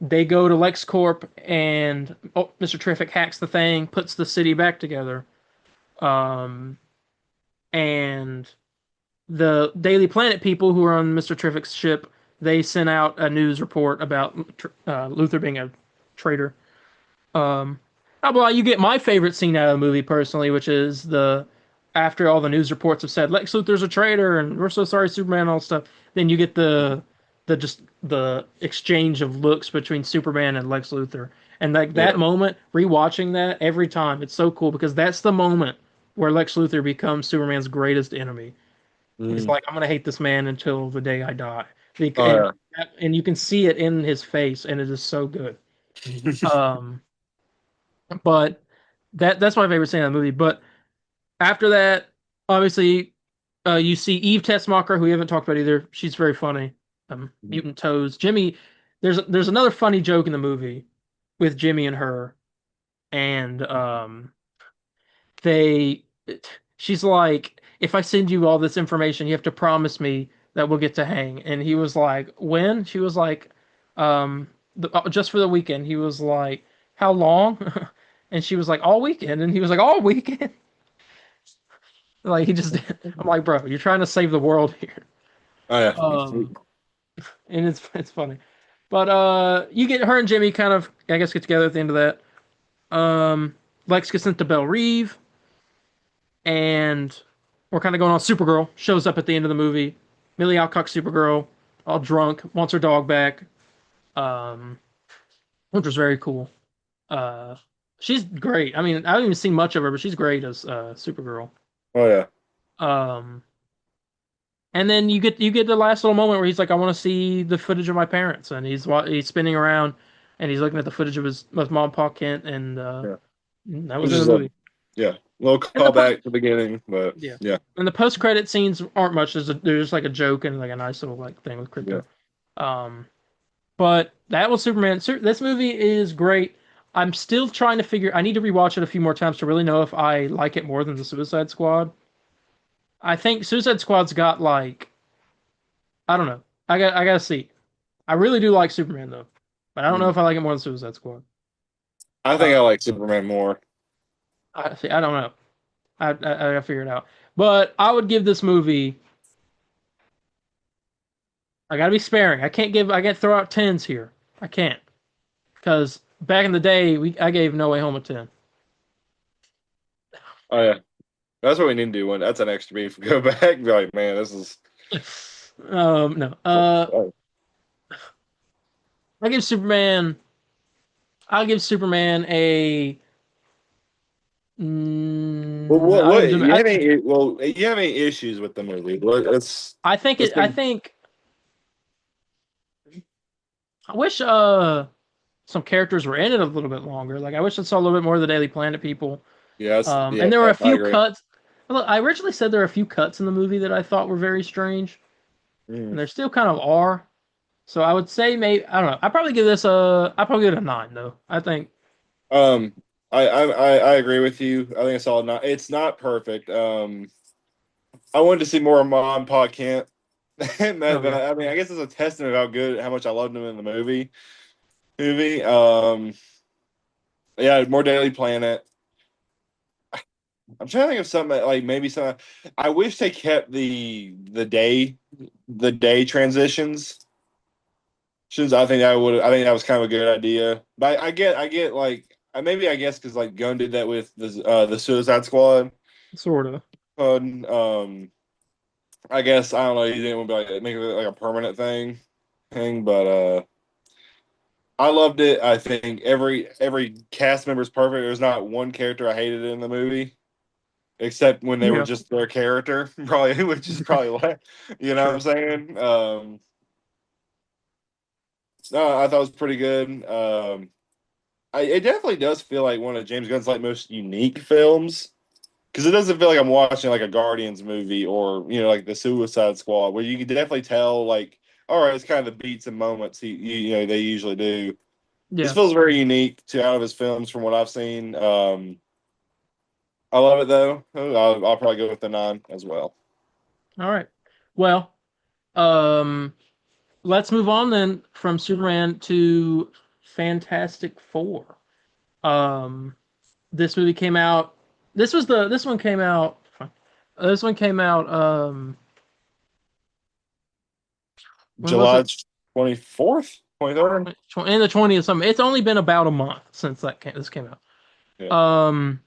They go to LexCorp, and Mr. Terrific hacks the thing, puts the city back together. Um, and the Daily Planet people who are on Mr. Terrific's ship, they sent out a news report about Luther being a traitor. Um, Blah blah. You get my favorite scene out of the movie personally, which is the after all the news reports have said Lex Luthor's a traitor and we're so sorry Superman and all stuff. Then you get the just the exchange of looks between Superman and Lex Luthor, and like that Yeah. moment, rewatching that every time, it's so cool because that's the moment where Lex Luthor becomes Superman's greatest enemy. He's Mm. like, I'm gonna hate this man until the day I die, and Oh and you can see it in his face, and it is so good. yeah. Um, but that's my favorite scene in the movie. But after that, obviously, you see Eve Tessmacher, who we haven't talked about either. She's very funny. Mutant Toes. Jimmy, there's another funny joke in the movie with Jimmy and her, and they, she's like, if I send you all this information, you have to promise me that we'll get to hang. And he was like, when? She was like, um, just for the weekend. He was like, how long? And she was like, all weekend. And he was like, all weekend. Like he just, I'm like, bro, you're trying to save the world here. Oh yeah. Um, and it's funny, but you get her and Jimmy kind of, I guess, get together at the end of that. Lex gets sent to Belle Reve, and we're kind of going on. Supergirl shows up at the end of the movie. Millie Alcock, Supergirl, all drunk, wants her dog back. Um, which was very cool. Uh, she's great. I mean, I haven't even seen much of her, but she's great as Supergirl. Oh yeah. Um, And then you get the last little moment where he's like, "I want to see the footage of my parents," and he's spinning around, and he's looking at the footage of his of mom, Pa Kent, and Yeah. that was Which in the is a movie. yeah little And the callback to the beginning, but yeah, yeah. and the post credit scenes aren't much. There's just like a joke and like a nice little like thing with Yeah. crypto. Um, but that was Superman. This movie is great. I'm still trying to figure. I need to rewatch it a few more times to really know if I like it more than the Suicide Squad. I think Suicide Squad's got like I don't know. I gotta see. I really do like Superman though, but I don't know Mm. if I like it more than Suicide Squad. I think I Uh, like Superman more. I see. I don't know. I gotta figure it out. But I would give this movie. I gotta be sparing. I can't give. I can't throw out tens here. I can't because back in the day, I gave No Way Home a 10. Oh yeah. That's what we need to do. One. That's an extra beef. Go back and be like, man, this is. No. Oh. I give Superman. I'll give Superman a. Well, I'll give you I, have any? Well, you have any issues with the movie? Let's I think let's it. I think. think. I wish some characters were in it a little bit longer. Like I wish I saw a little bit more of the Daily Planet people. Yeah, And there were a I few agree. cuts. Look, I originally said there were a few cuts in the movie that I thought were very strange, and Mm. there still kind of are. So I would say maybe I don't know. I probably give this a. I probably give it a 9 though. I think. Um, I agree with you. I think it's all not. It's not perfect. I wanted to see more of Mom, Pa Kent. And Oh yeah. I mean, I guess it's a testament of how much I loved him in the movie. Yeah, more Daily Planet. I'm trying to think of something like maybe some. I wish they kept the day transitions. Since I think I think that was kind of a good idea. But I get like maybe I guess because like Gunn did that with the Suicide Squad. Sort of. Um, I guess I don't know. He didn't want to be like make it like a permanent thing, but I loved it. I think every cast member is perfect. There's not one character I hated in the movie. except when they were Yeah, just their character, probably, which is probably what you know what I'm true. saying. No, I thought it was pretty good. It definitely does feel like one of James Gunn's like most unique films because it doesn't feel like I'm watching like a Guardians movie or like the Suicide Squad where you can definitely tell like all right, it's kind of the beats and moments they usually do. This Yeah. feels very unique to out of his films from what I've seen. I love it though. I'll probably go with the 9 as well. All right. Well, um, let's move on then from Superman to Fantastic Four. Um, this movie came out. This one came out. This one came out. When was July it? 24th, 23rd. In the 20th something. It's only been about a month since this came out. Yeah. Um,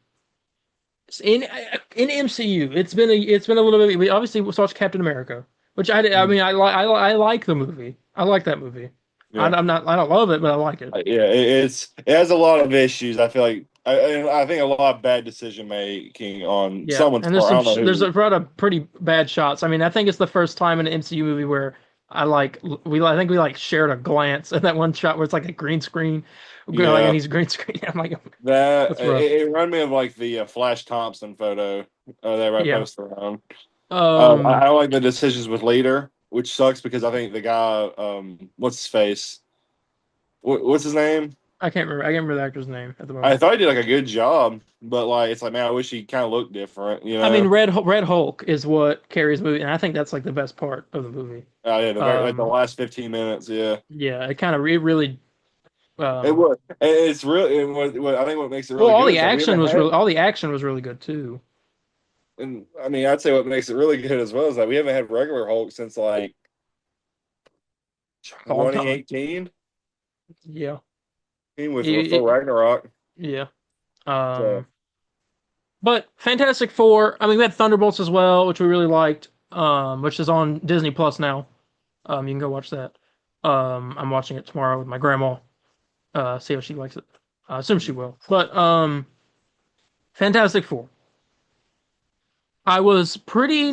in MCU, it's been a little bit. We obviously watched Captain America, which I Mm. mean I like the movie. I like that movie. Yeah. I don't love it, but I like it. Yeah, it has a lot of issues. I feel like I think a lot of bad decision making on Yeah, someone's and part. I don't know there's who. a lot of pretty bad shots. I mean, I think it's the first time in an MCU movie where I think we like shared a glance at that one shot where it's like a green screen, like and Yeah, he's green screen. I'm like, that that's rough. it reminded me of like the Flash Thompson photo that I Yeah. posted around. Um, I like the decisions with Leader, which sucks because I think the guy, what's his face? What's his name? I can't remember the actor's name at the I moment. thought he did like a good job, but like it's like man, I wish he kind of looked different. I mean, Red Hulk is what carries the movie, and I think that's like the best part of the movie. Oh yeah, like the Um, last 15 minutes. Yeah, yeah, it really it um, was. It's really. I think what makes it well, really good is that we haven't had. all the action was really good too. And I mean, I'd say what makes it really good as well is that we haven't had regular Hulk since like A long time. 2018 Yeah. with Thor Ragnarok. Yeah. So Um, but Fantastic Four, I mean, we had Thunderbolts as well, which we really liked, which is on Disney Plus now. You can go watch that. I'm watching it tomorrow with my grandma. See if she likes it. I assume she will. But Fantastic Four. I was pretty,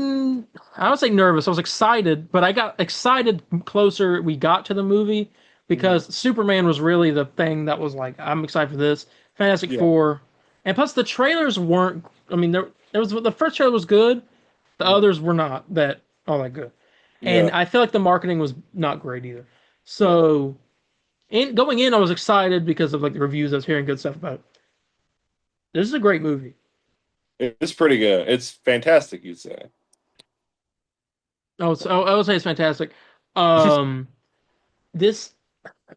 I would say nervous. I was excited, but I got excited closer we got to the movie mhm. because Superman was really the thing that was like, I'm excited for this. Fantastic Yeah, Four, and plus the trailers weren't. I mean, there was the first trailer was good, the mhm. others were not that all that good, and Yeah, I feel like the marketing was not great either. yeah. So, in going in, I was excited because of like the reviews. I was hearing good stuff about it. This is a great movie. It's pretty good. It's fantastic, you'd say. I would say it's fantastic. Um, this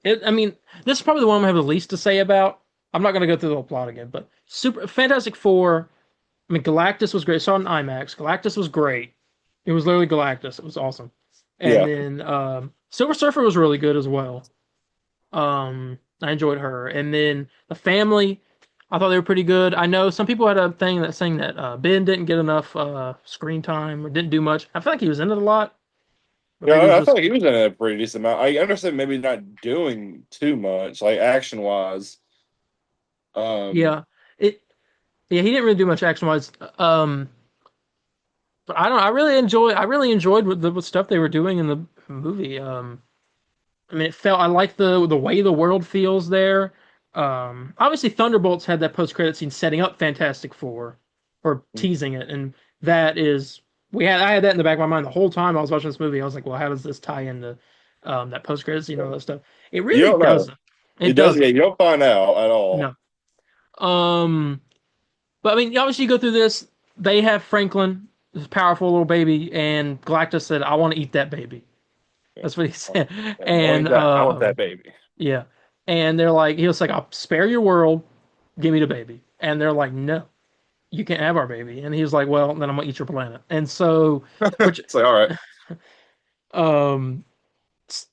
I mean, this is probably the one I'm gonna have the least to say about. I'm not gonna go through the whole plot again, but Super Fantastic Four. I mean, Galactus was great. I saw it in IMAX. Galactus was great. It was literally Galactus. It was awesome. And Yeah, then Silver Surfer was really good as well. I enjoyed her. And then the family, I thought they were pretty good. I know some people had a thing that saying that Ben didn't get enough screen time or didn't do much. I feel like he was in it a lot, but yeah. maybe it was I feel just like he was in a pretty decent amount. I understand maybe not doing too much, like action wise. Um, yeah. It Yeah, he didn't really do much action wise. But I don't. I really enjoyed what stuff they were doing in the movie. I mean, it felt. I like the way the world feels there. Obviously, Thunderbolts had that post credit scene setting up Fantastic Four, or teasing it, and that is I had that in the back of my mind the whole time I was watching this movie. I was like, well, how does this tie into that post credit scene and all that stuff? It you really don't know. doesn't. It It does. Yeah, doesn't. you don't find out at all. No. Um. But I mean, obviously, you go through this. They have Franklin, this powerful little baby, and Galactus said, "I want to eat that baby." That's what he said. And I want that baby. yeah, and they're like, he was like, "I'll spare your world, give me the baby." And they're like, "No, you can't have our baby." And he was like, "Well, then I'm gonna eat your planet." And so, which It's like all right. um,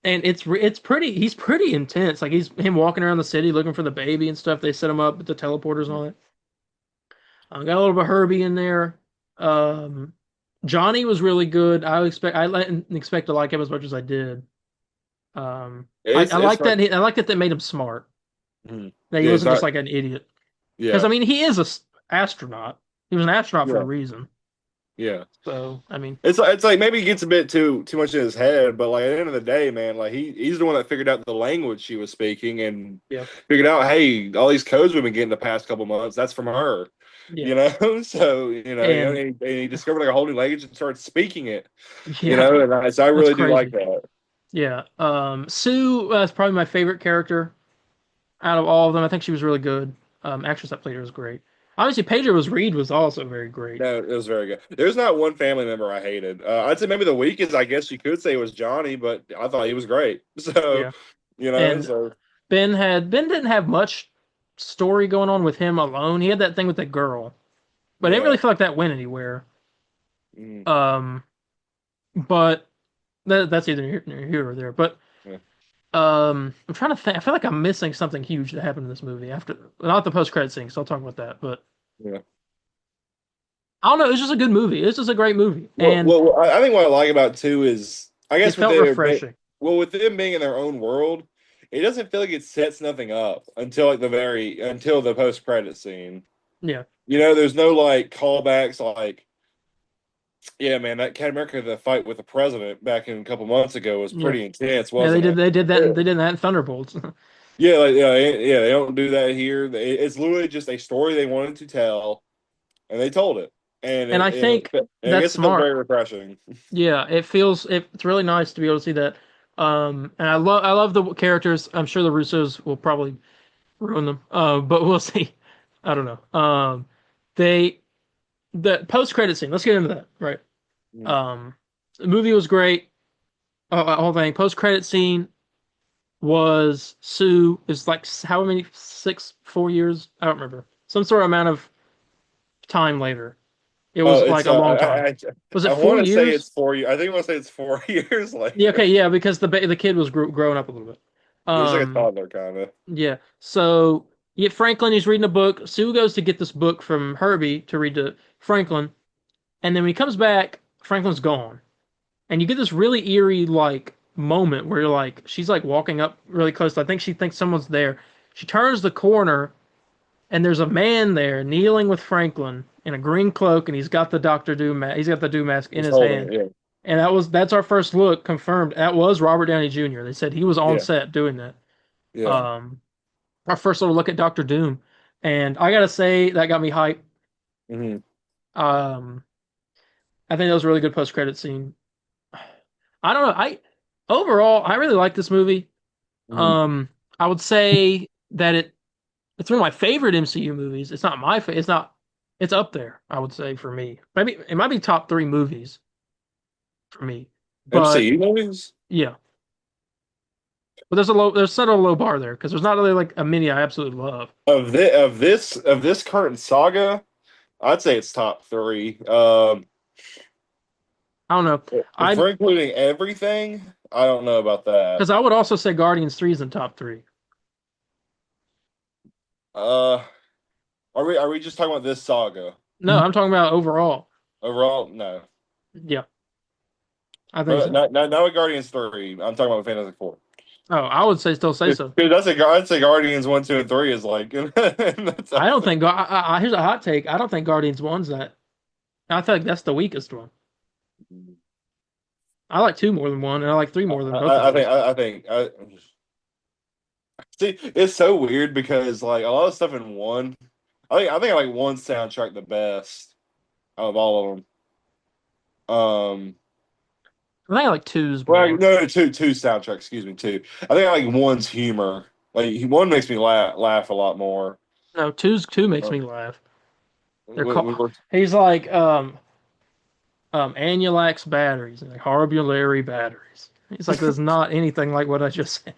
and it's pretty. He's pretty intense. Like he's him walking around the city looking for the baby and stuff. They set him up with the teleporters and all that. Got a little bit of Herbie in there. Um, Johnny was really good. I didn't expect to like him as much as I did. It's I it's like like that. I like that they made him smart. mhm. That he Yeah, it's wasn't just not. like an idiot. Because Yeah, I mean, he is a astronaut. He was an astronaut for a Yeah, reason. yeah. So, I mean, It's like maybe he gets a bit too much in his head, but like at the end of the day, man, like he's the one that figured out the language she was speaking and yeah, figured out, hey, all these codes we've been getting the past couple months, that's from her, yeah. you know. So And and he discovered like a whole new language and started speaking it, yeah, so I that's really do like crazy. that. Yeah. Sue is probably my favorite character out of all of them. I think she was really good. Actress that played her was great. Obviously, Pedro was Reed was also very great. No, it was very good. There's not one family member I hated. I'd say maybe the weakest, I guess you could say, was Johnny, but I thought he was great. So, Yeah. And so Ben didn't have much story going on with him alone. He had that thing with that girl, but I didn't really yeah. feel like that went anywhere. Mm, Um, but that's either here or there. But yeah, I'm trying to think. I feel like I'm missing something huge that happened in this movie after not the post credit scene. So I'll talk about that. But yeah. I don't know. It's just a good movie. It's just a great movie, Well, and I think what I like about it too is, I it guess felt refreshing. with them being in their own world, it doesn't feel like it sets nothing up until like until the post credit scene. Yeah, There's no like callbacks like, yeah, man, that Captain America the fight with the president back in a couple months ago was yeah, pretty intense, yeah. wasn't it? They did that. Yeah. They did that in Thunderbolts. Yeah, like yeah, they don't do that here. It's literally just a story they wanted to tell, and they told it, And I think and I that's guess it feels smart. very refreshing. Yeah, it's really nice to be able to see that. And I love the characters. I'm sure the Russos will probably ruin them. But we'll see. I don't know. They the post credit scene. Let's get into that. Right. Mm. Um, the movie was great. Whole thing. Post credit scene was Sue is like how many 4 years? I don't remember. Some sort of amount of time later. It Oh, was like a long time. Was it I four want to say years? it's 4 years. I think I want to say it's 4 years Yeah, okay, later. yeah, because the kid was growing up a little bit. He's like a Um, toddler, kind of. yeah. So yeah, Franklin, he's reading a book. Sue goes to get this book from Herbie to read to Franklin, and then when he comes back, Franklin's gone, and you get this really eerie like moment where you're like, she's like walking up really close. I think she thinks someone's there. She turns the corner, and there's a man there kneeling with Franklin in a green cloak, and he's got the Doctor Doom he's got the Doom mask in He's his holding hand. it. Yeah, And that's our first look confirmed. That was Robert Downey Jr. They said he was on yeah, set doing that. yeah. Um, our first little look at Doctor Doom, and I gotta say that got me hyped. Hmm. Um, I think that was a really good post credit scene. I don't know. I overall I really like this movie. Hmm. I would say that it's one of my favorite MCU movies. It's not my it's not it's up there. I would say for me, maybe it might be top three movies for me. But MCU movies yeah, but there's set a low bar there because there's not really like a many I absolutely love. of this current saga, I'd say it's top three. I don't know. If I we're including everything, I don't know about that. Because I would also say Guardians 3 is in top three. Uh, are we just talking about this saga No, I'm talking about overall. overall? No. Yeah, I think But so. not with Guardians 3. I'm talking about Fantastic Four. Oh, I would say still say so. Dude, I'd say Guardians 1, 2, and 3 is like in the I top don't three. think here's a hot take. I don't think Guardians one's that. I feel like that's the weakest one. I like two more than one, and I like three more than both of those. I see. It's so weird because like a lot of stuff in one. I think I like one soundtrack the best out of all of them. I think I like two's Well, more. no, two soundtracks. Excuse me, two. I think I like one's humor. Like one makes me laugh a lot more. No, two makes Uh, me laugh. They're we, called. we were, He's like Annulax batteries and like Harbulary batteries. He's like there's not anything like what I just said.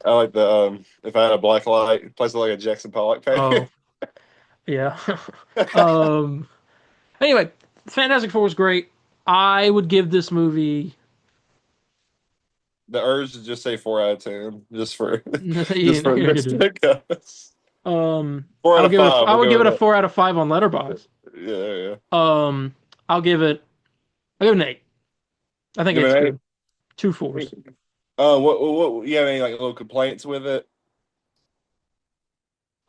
I like the if I had a black light, place it like a Jackson Pollock painting. Oh yeah. um. Anyway, Fantastic Four was great. I would give this movie. The urge to just say 4 out of 10, just for just You're for gonna this do it. because four I out would of give it. five. I We'll would give go it a with 4 out of 5 on Letterboxd. that. Yeah, yeah. I'll give it. I give it an 8. I think Give it's it an good. Two fours. 8. You have any like little complaints with it?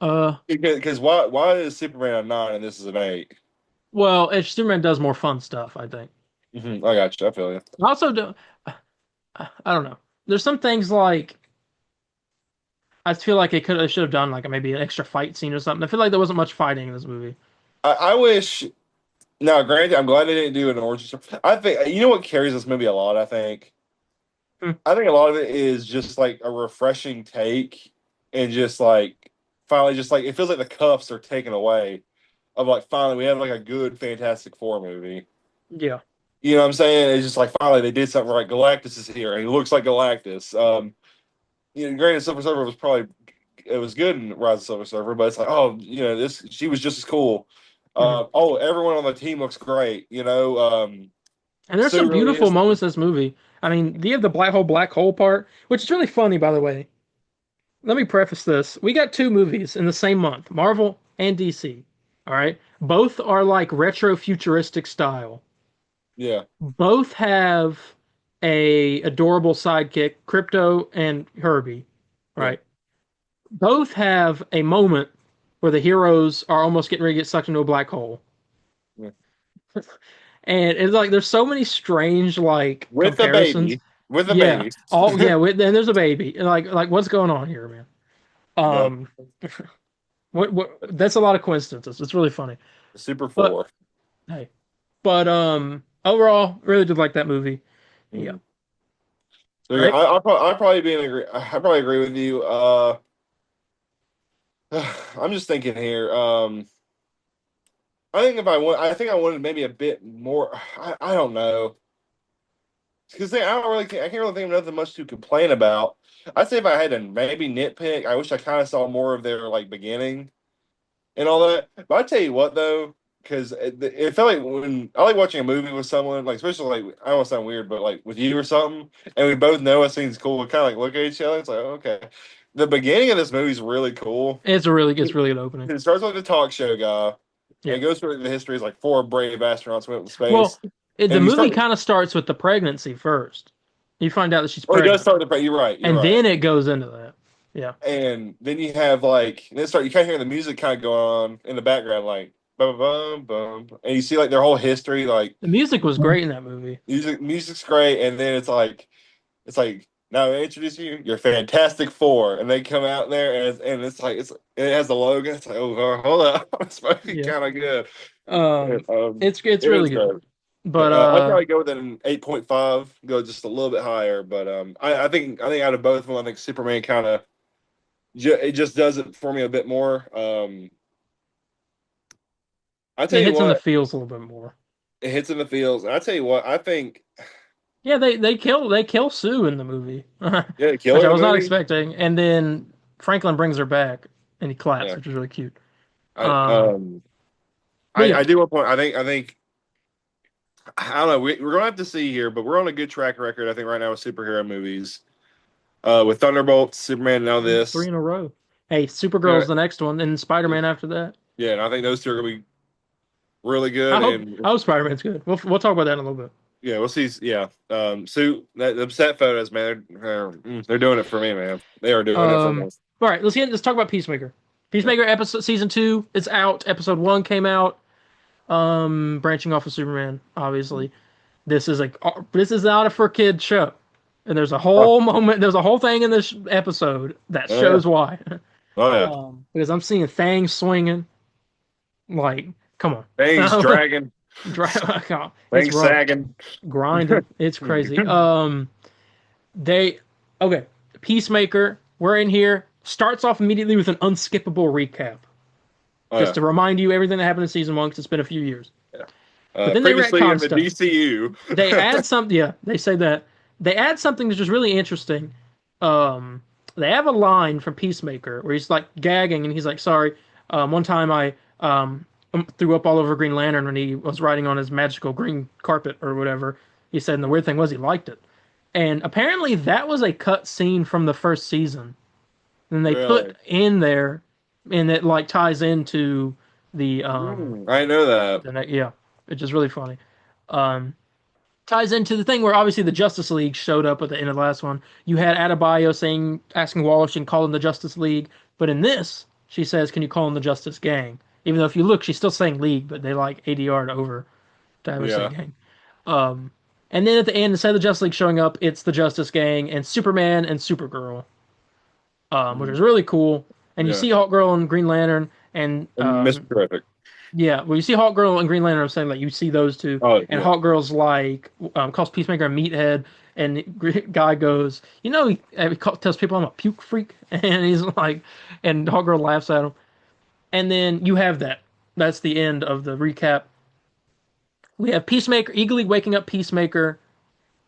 Uh, Because why is Superman a 9 and this is an 8? well, if Superman does more fun stuff, I think. I got you. I feel you. I also do. I don't know. There's some things like I feel like it should have done like maybe an extra fight scene or something. I feel like there wasn't much fighting in this movie. I wish. Now, granted, I'm glad they didn't do an origin story. I think you know what carries this movie a lot. Hmm. I think a lot of it is just like a refreshing take, and just like finally, just like it feels like the cuffs are taken away. Of like finally, we have like a good Fantastic Four movie. Yeah. You know what I'm saying? It's just like finally they did something right. Galactus is here, and he looks like Galactus. Granted, Silver Surfer was probably it was good in Rise of Silver Surfer, but it's like, oh, this she was just as cool. Mhm. Oh, everyone on the team looks great. And there's Sue some really beautiful is. moments in this movie. I mean, you have the black hole part, which is really funny, by the way. Let me preface this. We got two movies in the same month, Marvel and DC. All right. Both are like retro futuristic style. Yeah, Both have a adorable sidekick, Crypto and Herbie. yeah, Right. Both have a moment where the heroes are almost getting ready to get sucked into a black hole. yeah. And it's like there's so many strange like With a comparisons. baby, with a Yeah. baby. Oh yeah, and there's a baby. And like what's going on here, man? Yeah, Um what that's a lot of coincidences. It's really funny. Super But Four. hey. But overall, really did like that movie. Yeah. Mm. So All yeah, right. I probably be in agree. I probably agree with you. I'm just thinking here. I think if I want, I think I wanted maybe a bit more. I don't know because I don't really, I can't really think of nothing much to complain about. I'd say if I had to maybe nitpick, I wish I kind of saw more of their like beginning and all that. But I tell you what though, because it felt like when I like watching a movie with someone, like especially like I don't want to sound weird, but like with you or something, and we both know a scene's cool, we kind of like look at each other. It's like okay, the beginning of this movie is really cool. It's really good opening. It starts with the talk show guy, and Yeah. it goes through the history. It's like four brave astronauts went to Well, space, the and you movie start. kind of starts with the pregnancy first. You find out that she's Oh, it does pregnant, start the. You're right. You're and right. then it goes into that. Yeah. And then you have like then start. You kind of hear the music kind of going on in the background, like bum bum bum, and you see like their whole history. Like The music was great in that movie. music's great, and then it's like now I introduce you, your Fantastic Four, and they come out there, and it's like it has the logo. It's like hold up, it's fucking Yeah. kind of good. Um, it's It really is good. good. But I'd probably go with an 8.5, go just a little bit higher. But I think out of both of them, I think Superman kind of it just does it for me a bit more. I tell it you hits in the what, feels a little bit more. it hits in the feels. And I tell you what, I think Yeah, they kill Sue in the movie, yeah, which killing I the was not movie. expecting. And then Franklin brings her back, and he claps, Yeah, which is really cute. I Um, um but yeah, I do want to point. I think I don't know. We're gonna have to see here, but we're on a good track record. I think right now with superhero movies, with Thunderbolts, Superman, now three this. in a row. Hey, Yeah, Supergirl's the next one, and Spider-Man after that. yeah, and I think those two are gonna be really I good. hope And I hope Spider-Man's good. We'll talk about that in a little bit. yeah, we'll see. Yeah, so the set photos, man, they're doing it for me, man. They are doing it for me. All right, let's talk about Peacemaker. Yeah. Peacemaker episode season 2, it's out. Episode 1 came out. Branching off of Superman, obviously. This is not a for kids show. And there's a Oh, whole moment, there's a whole thing in this episode that oh yeah, shows why. oh yeah. Because I'm seeing things swinging. Like, come Things on. dragging, It's things rough. sagging. Grinding. It's crazy. They okay. Peacemaker, we're in here. Starts off immediately with an unskippable recap, Oh just yeah, to remind you everything that happened in season 1 because it's been a few years. yeah. But then they Previously in retcon the stuff. DCU. They add something. Yeah, they say that they add something that's just really interesting. They have a line from Peacemaker where he's like gagging and he's like, "Sorry, one time I threw up all over Green Lantern when he was riding on his magical green carpet or whatever." He said, and the weird thing was he liked it. And apparently that was a cut scene from the first season. And they Really? put in there, and it like ties into the I know that. yeah, which is really funny. Um, ties into the thing where obviously the Justice League showed up at the end of the last one. You had Adebayo asking Wallace and calling the Justice League, but in this, she says, "Can you call in the Justice Gang?" Even though if you look, she's still saying League, but they like ADR'd over to have her say Yeah. Gang. Um, and then at the end, instead of the Justice League showing up, it's the Justice Gang and Superman and Supergirl, which Mhm. is really cool. And you Yeah. see Hawkgirl and Green Lantern, and And Mr. Terrific. yeah, well, you see Hawkgirl and Green Lantern. I'm saying like you see those two, Oh and yeah. Hawkgirl's like calls Peacemaker a meathead, and guy goes, tells people I'm a puke freak, and he's like, and Hawkgirl laughs at him, and then you have that. That's the end of the recap. We have Peacemaker eagerly waking up Peacemaker.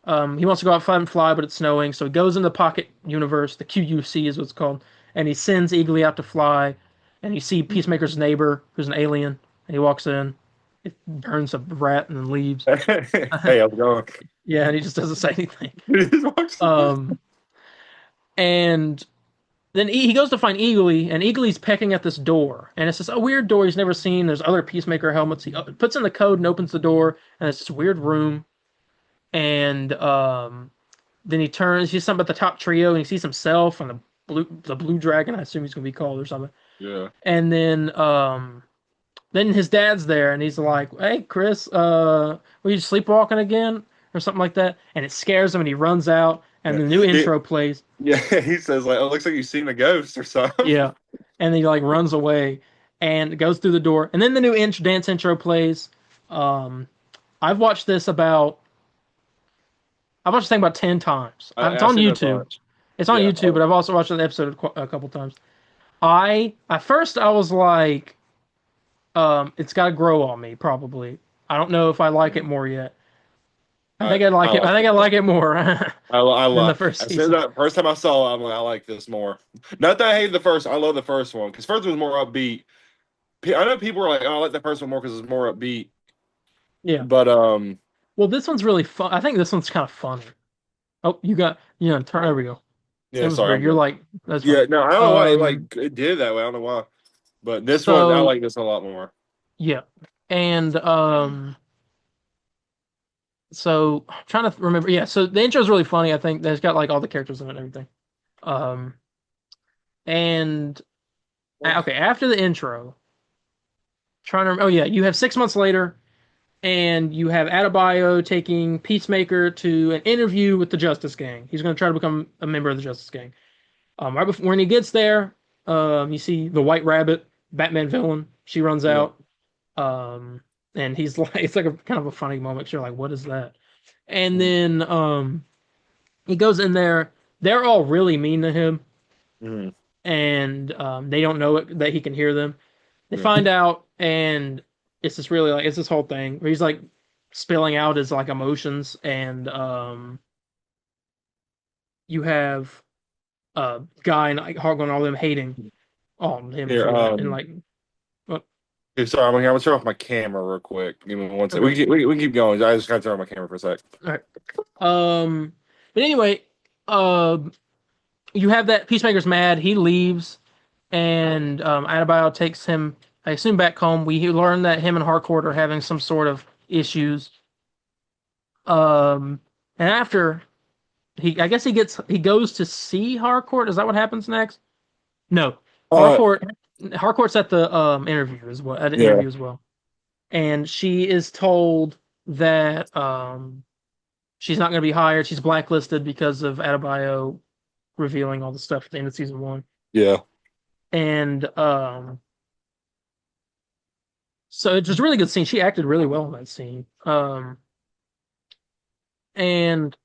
He wants to go out and fly, but it's snowing, so he goes in the Pocket Universe. The QUC is what's called, and he sends eagerly out to fly. And you see Peacemaker's neighbor, who's an alien, and he walks in, it burns a rat, and then leaves. Hey, how's it going? Yeah, and he just doesn't say anything. He just walks in. Um, and then he goes to find Eagly, and Eagly's pecking at this door, and it's just a weird door he's never seen. There's other Peacemaker helmets. He puts in the code and opens the door, and it's this weird room. And then he turns, he sees something at the top trio, and he sees himself and the blue dragon. I assume he's gonna be called or something. Yeah. And then his dad's there, and he's like, "Hey, Chris, were you sleepwalking again?" or something like that. And it scares him, and he runs out. And Yeah. the new intro plays. Yeah, he says like, "Oh, it looks like you've seen a ghost or something." Yeah, and he like runs away and goes through the door. And then the new dance intro plays. Um, I've watched this about. I've watched this thing about 10 times. It's I've on seen that YouTube. bunch. It's on Yeah. YouTube, but I've also watched the episode a couple times. I at first I was like, it's got to grow on me probably. I don't know if I like it more yet. I think I I like it. I like think it. I like it more I than the love. first As soon as season. that first time I saw it, I'm like, I like this more. Not that I hated the first. I love the first one because first one was more upbeat. I know people were like, "Oh, I like the first one more because it's more upbeat." Yeah. But Well, this one's really fun. I think this one's kind of funny. Oh, turn. There we go. It yeah, was sorry, weird. I'm You're good. like, that's fine. Yeah, no, I don't know why Um. it did that way. I don't know why. But this one, I So like this a lot more. yeah, and so I'm trying to remember. Yeah. So the intro is really funny. I think it's got like all the characters in it and everything. Um. And okay, after the intro, trying to remember. Oh yeah, you have 6 months later, and you have Adebayo taking Peacemaker to an interview with the Justice Gang. He's going to try to become a member of the Justice Gang. Right before when he gets there, you see the White Rabbit, Batman villain. She runs Yeah, out, um, and he's like, it's like a kind of a funny moment. 'Cause you're like, what is that? And then he goes in there. They're all really mean to him, mm-hmm. and they don't know that he can hear them. They Yeah, find out, and it's just really like it's this whole thing where he's like spilling out his like emotions, and you have Guy and like Hargo and all them hating on him here. for that, and like, well, Hey, sorry, I'm gonna turn off my camera real quick. Give me one sec. okay, We can keep going. I just gotta turn off my camera for a sec. all right. But anyway, you have that Peacemaker's mad. He leaves, and Adebayo takes him, I assume, back home. We learn that him and Harcourt are having some sort of issues. And after I guess he goes to see Harcourt. Is that what happens next? No, Uh, Harcourt's at the interview as well, at an yeah, interview as well, and she is told that she's not going to be hired. She's blacklisted because of Adebayo revealing all the stuff at the end of season 1, yeah. and so it's just a really good scene. She acted really well in that scene. And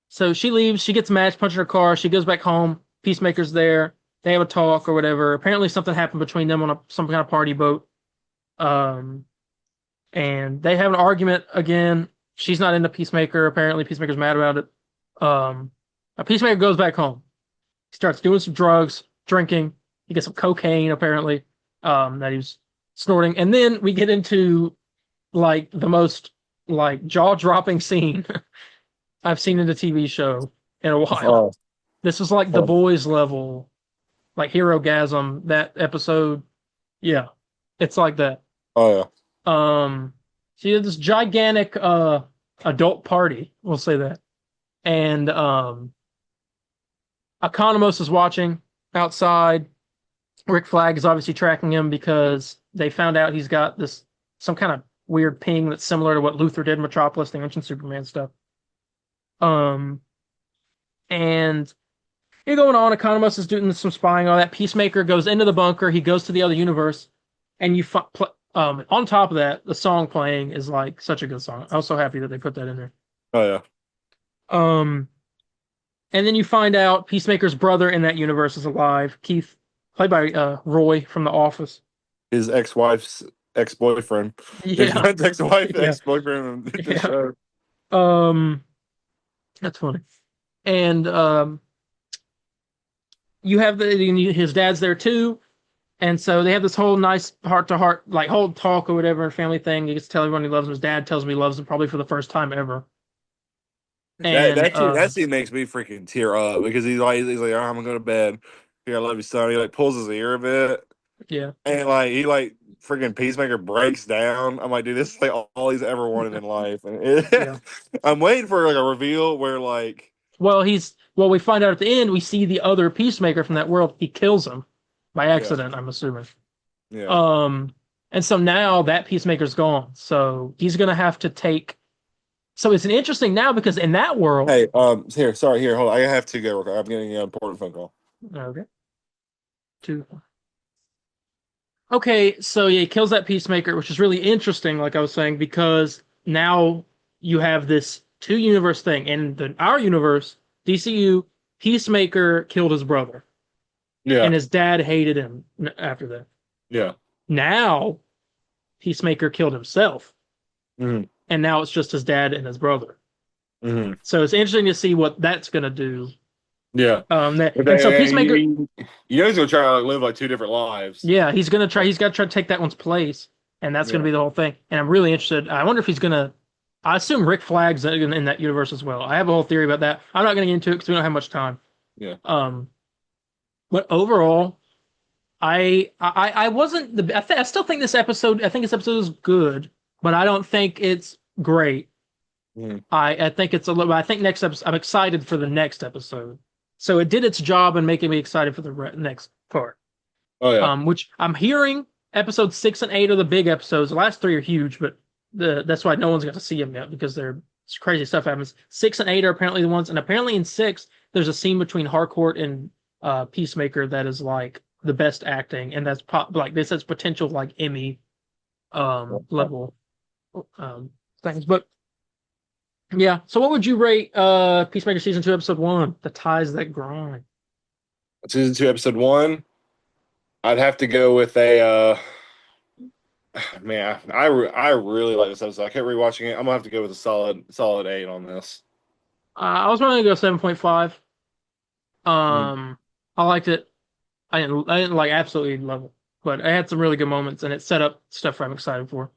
so she leaves. She gets mad, punching her car. She goes back home. Peacemaker's there. They have a talk or whatever. Apparently, something happened between them on some kind of party boat. Um, and they have an argument again. She's not into Peacemaker. Apparently, Peacemaker's mad about it. Peacemaker goes back home. He starts doing some drugs, drinking. He gets some cocaine, apparently, that he was snorting. And then we get into like the most like jaw-dropping scene I've seen in a TV show in a while. Oh, This was like the oh, boys level, like Hero Gasm, that episode. Yeah, it's like that. oh yeah. So you had this gigantic adult party, we'll say that. And Economos is watching outside, Rick Flag is obviously tracking him because they found out he's got this some kind of weird ping that's similar to what Luthor did in Metropolis. They mentioned Superman stuff. Um, and you're going on. Economos is doing some spying. All that. Peacemaker goes into the bunker. He goes to the other universe, and on top of that, the song playing is like such a good song. I was so happy that they put that in there. Oh yeah. Um, and then you find out Peacemaker's brother in that universe is alive. Keith, played by Roy from The Office. His ex-wife's ex-boyfriend. His Yeah, friend's ex-wife, yeah, ex-boyfriend in the yeah. show. Um, that's funny. And you have his dad's there too, and so they have this whole nice heart to heart, like whole talk or whatever, family thing. He gets to tell everyone he loves him. His dad tells him he loves him probably for the first time ever. And That scene makes me freaking tear up because he's like, I'm gonna go to bed. Here, I love you, son. He like pulls his ear a bit, yeah, and like he like freaking Peacemaker breaks down. I'm like, dude, this is like all he's ever wanted in life, and yeah. I'm waiting for like a reveal where like, We find out at the end we see the other Peacemaker from that world. He kills him by yeah, accident, I'm assuming. yeah. Um, and so now that Peacemaker's gone, so he's gonna have to take. So it's an interesting now because in that world, Hey, here, sorry, here, hold on. I have to go. I'm getting an important phone call. okay, two. Okay, so yeah, he kills that Peacemaker, which is really interesting, like I was saying, because now you have this two universe thing. In our universe, DCU, Peacemaker killed his brother, and Yeah, his dad hated him after that. yeah. Now, Peacemaker killed himself, Hmm. and now it's just his dad and his brother. Hmm. So it's interesting to see what that's gonna do. Yeah. But And so Peacemaker, you know he's gonna try to like, live like two different lives. yeah, he's gonna try. He's got to try to take that one's place, and that's gonna Yeah, be the whole thing. And I'm really interested. I wonder if he's gonna. I assume Rick Flag's in that universe as well. I have a whole theory about that. I'm not gonna get into it because we don't have much time. yeah. Um, but overall, I wasn't the. I still think this episode. I think this episode is good, but I don't think it's great. Mhm. I think it's a little. I think next episode. I'm excited for the next episode. So it did its job in making me excited for the next part. Oh yeah. Which I'm hearing episode 6 and 8 are the big episodes. The last three are huge, but that's why no one's got to see them yet because crazy stuff happens. 6 and 8 are apparently the ones, and apparently in 6 there's a scene between Harcourt and Peacemaker that is like the best acting, and that's like this has potential like Emmy level um things. But yeah, so what would you rate Peacemaker season 2 episode 1, The Ties That Grind? Season 2, episode 1. I'd have to go with a man. I really like this episode. I kept rewatching it. I'm gonna have to go with a solid 8 on this. I was going to go 7.5. Mhm. I liked it. I didn't like absolutely love it, but I had some really good moments, and it set up stuff I'm excited for.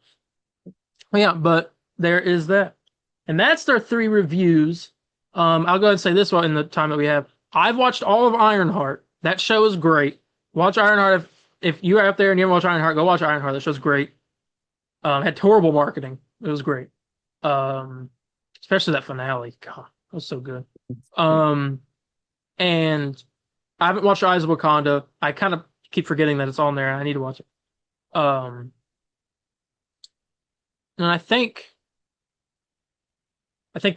Well, yeah, but there is that, and that's their three reviews. I'll go ahead and say this one in the time that we have. I've watched all of Ironheart. That show is great. Watch Ironheart if you're out there and you haven't watched Ironheart. Go watch Ironheart. That show's great. Had horrible marketing. It was great. Um, Especially that finale. God, it was so good. Um, and I haven't watched Eyes of Wakanda. I kind of keep forgetting that it's on there. I need to watch it. Um, and I think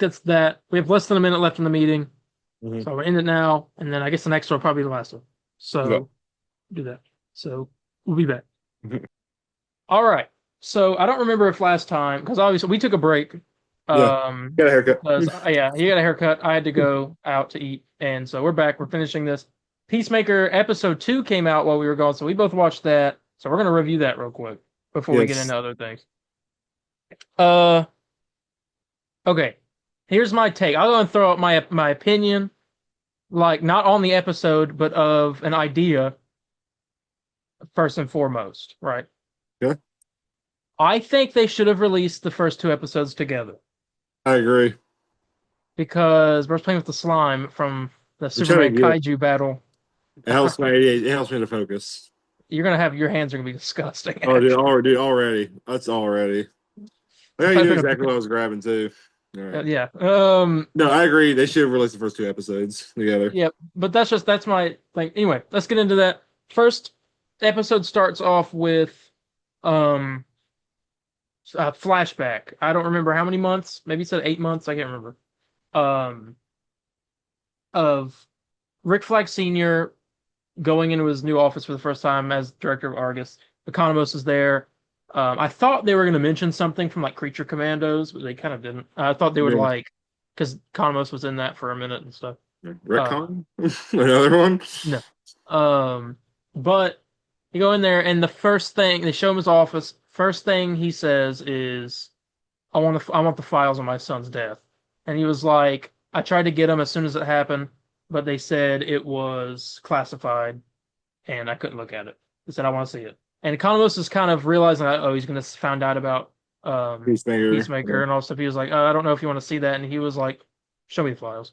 that's that. We have less than a minute left in the meeting, Mhm. so we're in it now. And then I guess the next one will probably be the last one. Yeah. So do that. So we'll be back. All right. So I don't remember if last time because obviously we took a break. Yeah. Got a haircut. Because yeah, he got a haircut. I had to go out to eat, and so we're back. We're finishing this. Peacemaker episode 2 came out while we were gone, so we both watched that. So we're gonna review that real quick before we get Yes. into other things. Uh, okay. Here's my take. I'll go and throw out my opinion, like not on the episode, but of an idea first and foremost. Right. Yeah. I think they should have released the first 2 episodes together I agree. because we're playing with the slime from the I'm trying Superman to get kaiju battle. it helps me to focus. You're gonna have your hands are gonna be disgusting. Oh, dude, Actually, already. That's already. I I've knew been exactly what I was grabbing too. All right. yeah. No, I agree. They should have released the first 2 episodes together. Yeah. But that's my thing. Anyway, let's get into that first. the episode starts off with um a flashback. I don't remember how many months. Maybe it said 8 months. I can't remember. Um, of Rick Flag Senior going into his new office for the first time as director of Argus. Economos is there. I thought they were going to mention something from like Creature Commandos, but they kind of didn't. I thought they would Yeah. like because Economos was in that for a minute and stuff. Uh, Retcon? Another one? no. But you go in there, and the first thing they show him his office. First thing he says is, I want the files on my son's death." And he was like, "I tried to get them as soon as it happened, but they said it was classified, and I couldn't look at it." He said, "I want to see it." And Economos is kind of realizing that, oh, he's going to find out about Peacemaker. Peacemaker Yeah. and all stuff. He was like, I don't know if you want to see that," and he was like, "Show me the files."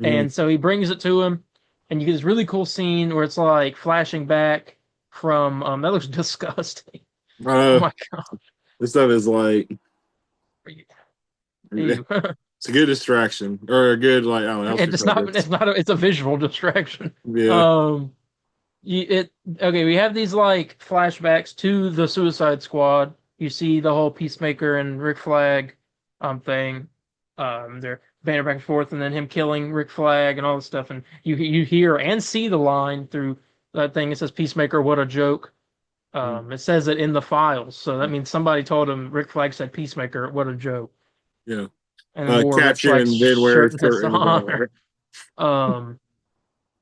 Mhm. And so he brings it to him, and you get this really cool scene where it's like flashing back from that looks disgusting. Oh Uh, my god. this stuff is like Ew. it's a good distraction or a good like I don't know helps you It's not. focus. It's not. It's a visual distraction. Yeah. Um. It okay. We have these like flashbacks to the Suicide Squad. You see the whole Peacemaker and Rick Flag, thing. They're banter back and forth, and then him killing Rick Flag and all this stuff. And you hear and see the line through that thing. It says "Peacemaker, what a joke." It says it in the files, so that means somebody told him Rick Flag said "Peacemaker, what a joke," Yeah. and wore Rick Flag's Caption did wear shirt his in his shirt in his honor. honor. Um,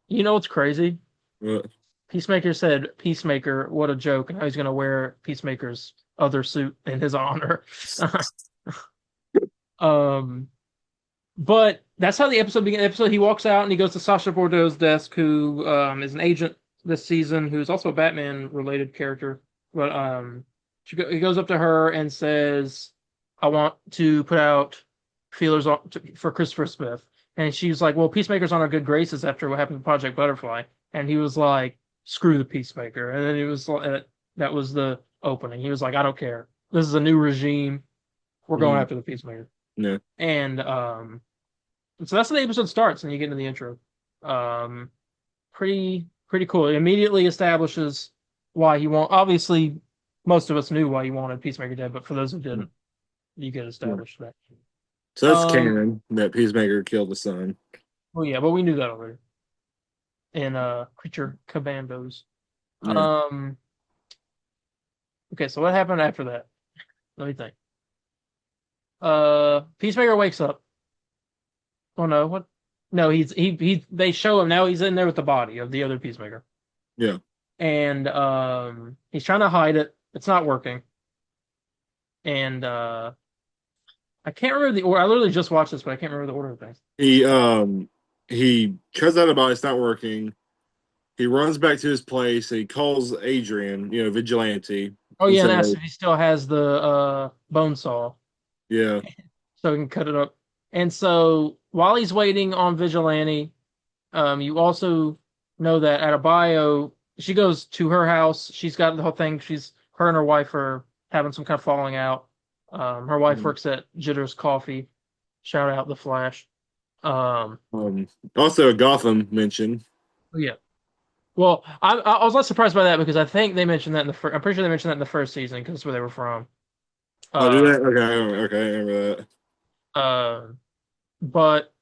you know what's crazy? Uh, Peacemaker said, "Peacemaker, what a joke." And now he's going to wear Peacemaker's other suit in his honor. um, but that's how the episode begins. The episode, he walks out and he goes to Sasha Bordeaux's desk, who is an agent this season, who's also a Batman related character. But he goes up to her and says, "I want to put out feelers for Christopher Smith." And she's like, "Well, Peacemaker's on our good graces after what happened to Project Butterfly." And he was like, "Screw the Peacemaker." And then it was that was the opening. He was like, "I don't care. This is a new regime. We're going mhm. after the Peacemaker." Yeah. And so that's how the episode starts, and you get into the intro. Um, pretty cool. It immediately establishes why he want. Obviously, most of us knew why he wanted Peacemaker dead, but for those who didn't, you get Yeah. established that. So that's Um, canon that Peacemaker killed the son. well, yeah, but we knew that already in Creature Commandos. Yeah. Um, okay, so what happened after that? Let me think. Peacemaker wakes up. Oh no, what? No, he. They show him now. He's in there with the body of the other Peacemaker, Yeah. and he's trying to hide it. It's not working, and I can't remember the order. I literally just watched this, but I can't remember the order of things. He tries out about it's not working. He runs back to his place. He calls Adrian, vigilante, Oh and yeah, and says, asks if he still has the bone saw "Yeah, so he can cut it up. And so while he's waiting on Vigilante, you also know that at a bio, she goes to her house. She's got the whole thing. Her and her wife are having some kind of falling out. Her wife works at Jitter's Coffee. Shout out the Flash. Um, Also a Gotham mention. yeah. Well, I was less surprised by that because I think they mentioned that in the first. I'm pretty sure they mentioned that in the first season because that's where they were from. Oh, do Uh, that? Okay, okay, I remember that. uh, but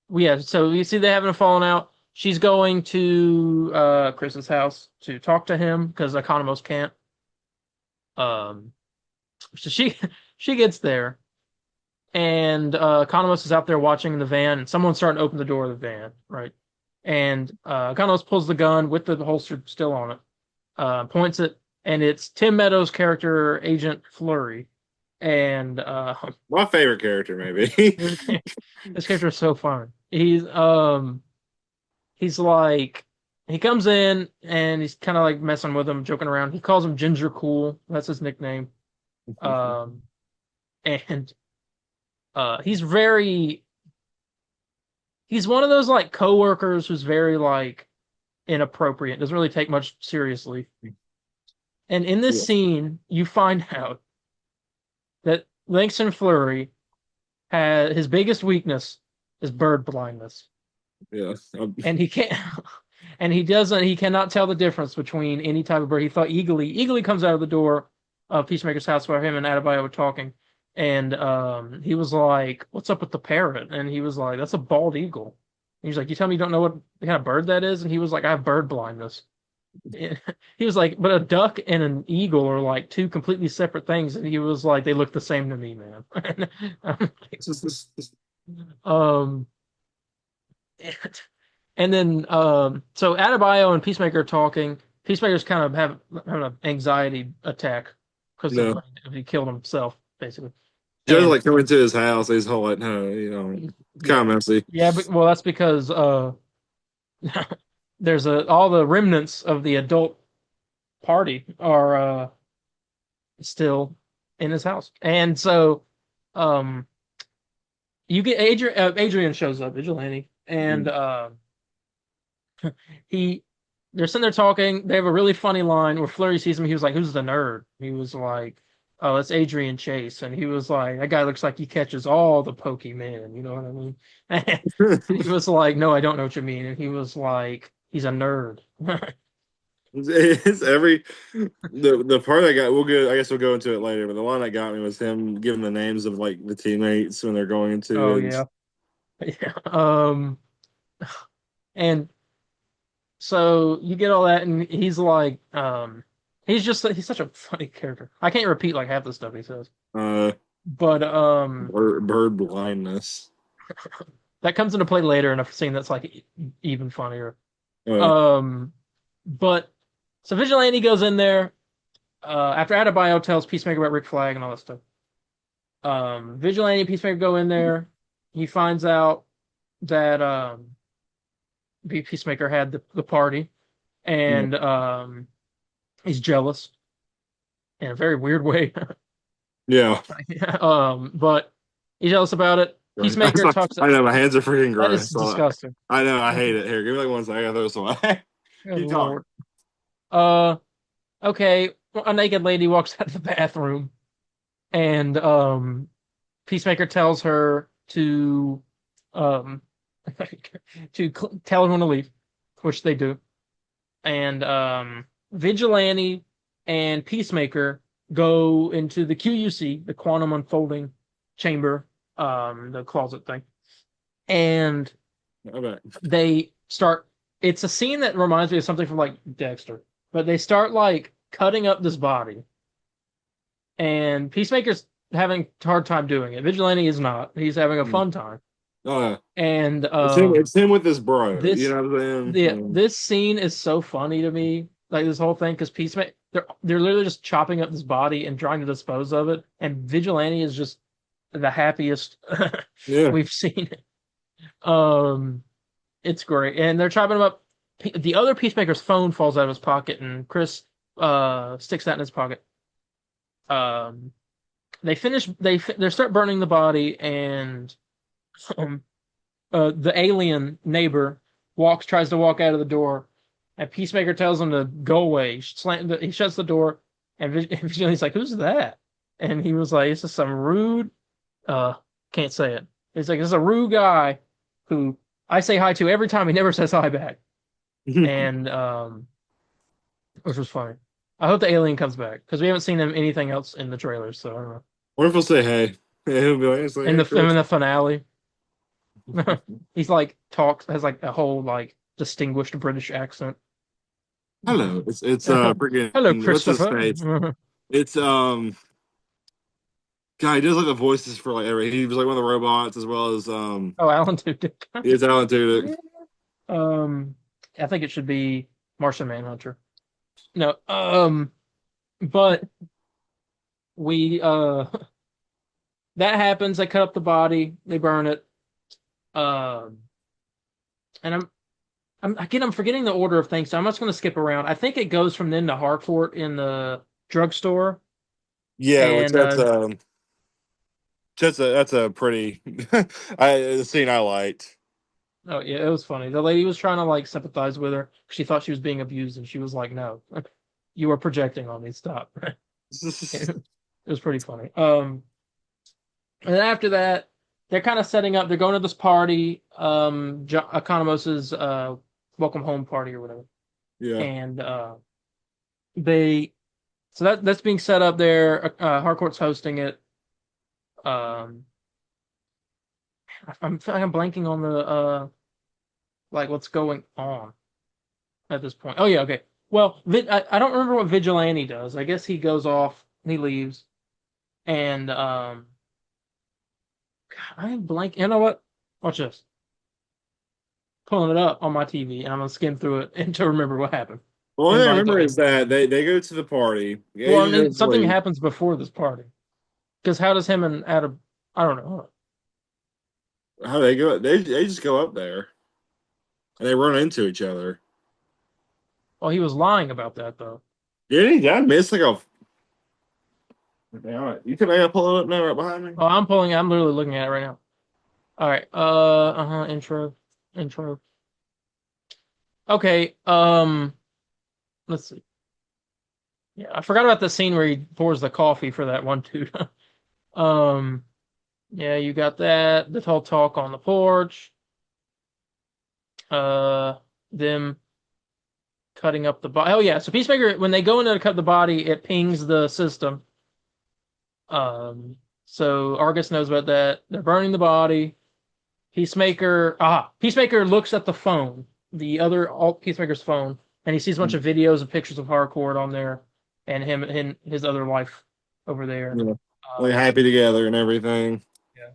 yeah, so you see they having a falling out. She's going to Chris's house to talk to him because Economos can't. Um, so she she gets there, and Economos is out there watching the van, and someone's starting to open the door of the van, right? And Economos pulls the gun with the holster still on it, points it, and it's Tim Meadows' character, Agent Flurry. And My favorite character, maybe. this character is so fun. He's like he comes in and he's kind of like messing with him, joking around. He calls him Ginger Cool. That's his nickname. Um, and he's he's one of those like coworkers who's very like inappropriate, doesn't really take much seriously. And in this Yeah, scene, you find out that Langston Flurry has his biggest weakness is bird blindness. yeah. And he can't And he cannot tell the difference between any type of bird. He thought eagly comes out of the door of Peacemaker's house where him and Adebayo were talking. And he was like, "What's up with the parrot?" And he was like, "That's a bald eagle." And he's like, "You tell me you don't know what kind of bird that is?" And he was like, "I have bird blindness." He was like, "But a duck and an eagle are like two completely separate things." And he was like, "They look the same to me, man." um, and then so Adebayo and Peacemaker are talking. Peacemaker's kind of having an anxiety attack because of No. he killed himself, basically. Joe's And like coming to his house. He's whole like, no, kind yeah, of messy. yeah, but well, that's because there's all the remnants of the adult party are still in his house, and so um you get Adrian shows up, Vigilante, and he they're sitting there talking. They have a really funny line where Flurry sees him. He was like, "Who's the nerd?" He was like, "Oh, it's Adrian Chase," and he was like, "That guy looks like he catches all the Pokemon." You know what I mean? And he was like, "No, I don't know what you mean." And he was like, "He's a nerd." It's every the part that got we'll go I guess we'll go into it later, but the one that got me was him giving the names of like the teammates when they're going into Oh it. yeah, yeah. And so you get all that, and he's like, he's such a funny character. I can't repeat like half the stuff he says, Uh but bird blindness. that comes into play later in a scene that's like even funnier. Uh Um, but so Vigilante goes in there after Adebayo tells Peacemaker about Rick Flag and all that stuff. Vigilante and Peacemaker go in there. He finds out that Peacemaker had the party, and he's jealous in a very weird way. yeah. But he's jealous about it. Right. Peacemaker talks. I know my hands are freaking That is gross. So disgusting. I know I hate it. Here, give me like one second. I gotta throw this away. Good Keep talking. Lord. Uh, okay. A naked lady walks out of the bathroom, and Peacemaker tells her to um tell everyone to leave, which they do. And Vigilante and Peacemaker go into the QUC, the quantum unfolding chamber, the closet thing, and Okay. they start. It's a scene that reminds me of something from like Dexter, but they start like cutting up this body, and Peacemaker's having a hard time doing it. Vigilante is not. He's having a fun time, Uh, and it's him with his bro. You this know what I'm saying? this scene is so funny to me. Like this whole thing, because Peacemaker they're literally just chopping up this body and trying to dispose of it, and Vigilante is just the happiest Yeah. we've seen. Um, it's great, and they're chopping him up. The other Peacemaker's phone falls out of his pocket, and Chris sticks that in his pocket. Um, they finish. They start burning the body, and um, the alien neighbor tries to walk out of the door, and Peacemaker tells him to go away. He shuts the door, and Vigilante's like, "Who's that?" And he was like, "It's just some rude, uh, can't say it." He's like, "It's a rude guy who I say hi to every time. He never says hi back." And which was funny. I hope the alien comes back because we haven't seen him anything else in the trailers, so I don't know. What if he'll say hey? Yeah, he'll be like, it's like, In hey, in Chris. the finale, he's like talks has like a whole like distinguished British accent. Hello. It's Hello, freaking what's his Christopher. face? It's God, he does like the voices for like every he was like one of the robots as well as Oh, Alan Tudyk. he's Alan Tudyk. um, I think it should be Martian Manhunter. No, but we that happens. They cut up the body. They burn it. Um, and I'm forgetting the order of things, so I'm just going to skip around. I think it goes from then to Harcourt in the drugstore, Yeah, which and that's a pretty the scene I liked. oh yeah, it was funny. The lady was trying to like sympathize with her. She thought she was being abused, and she was like, "No, you are projecting on me. Stop." It was pretty funny. And then after that, they're kind of setting up. They're going to this party. Economos's welcome home party or whatever. Yeah. And they so that's being set up there. Harcourt's hosting it. Um, I'm blanking on the like what's going on at this point. Oh yeah, okay. Well, I don't remember what Vigilante does. I guess he goes off, he leaves, and I'm blank. You know what? Watch this. Pulling it up on my TV, and I'm gonna skim through it and to remember what happened. Well, all And I like, remember okay. is that they go to the party. The Well, agent and then goes to something leave. happens before this party. Because how does him and Adam? I don't know. How they go? They just go up there and they run into each other. Well, he was lying about that though. Did he? I missed like a. You think I gotta pull it up now, right behind me? Oh, I'm pulling. I'm literally looking at it right now. All right. Intro. Intro. Okay. Let's see. Yeah, I forgot about the scene where he pours the coffee for that one dude. um. Yeah, you got that. The whole talk on the porch. Uh, them cutting up the body. Oh yeah. So Peacemaker, when they go in to cut the body, it pings the system. So Argus knows about that. They're burning the body. Peacemaker looks at the phone, the other alt Peacemaker's phone, and he sees a bunch of videos and pictures of Harcourt on there, and him and his other life over there. Yeah. Like Um, happy together and everything. yeah.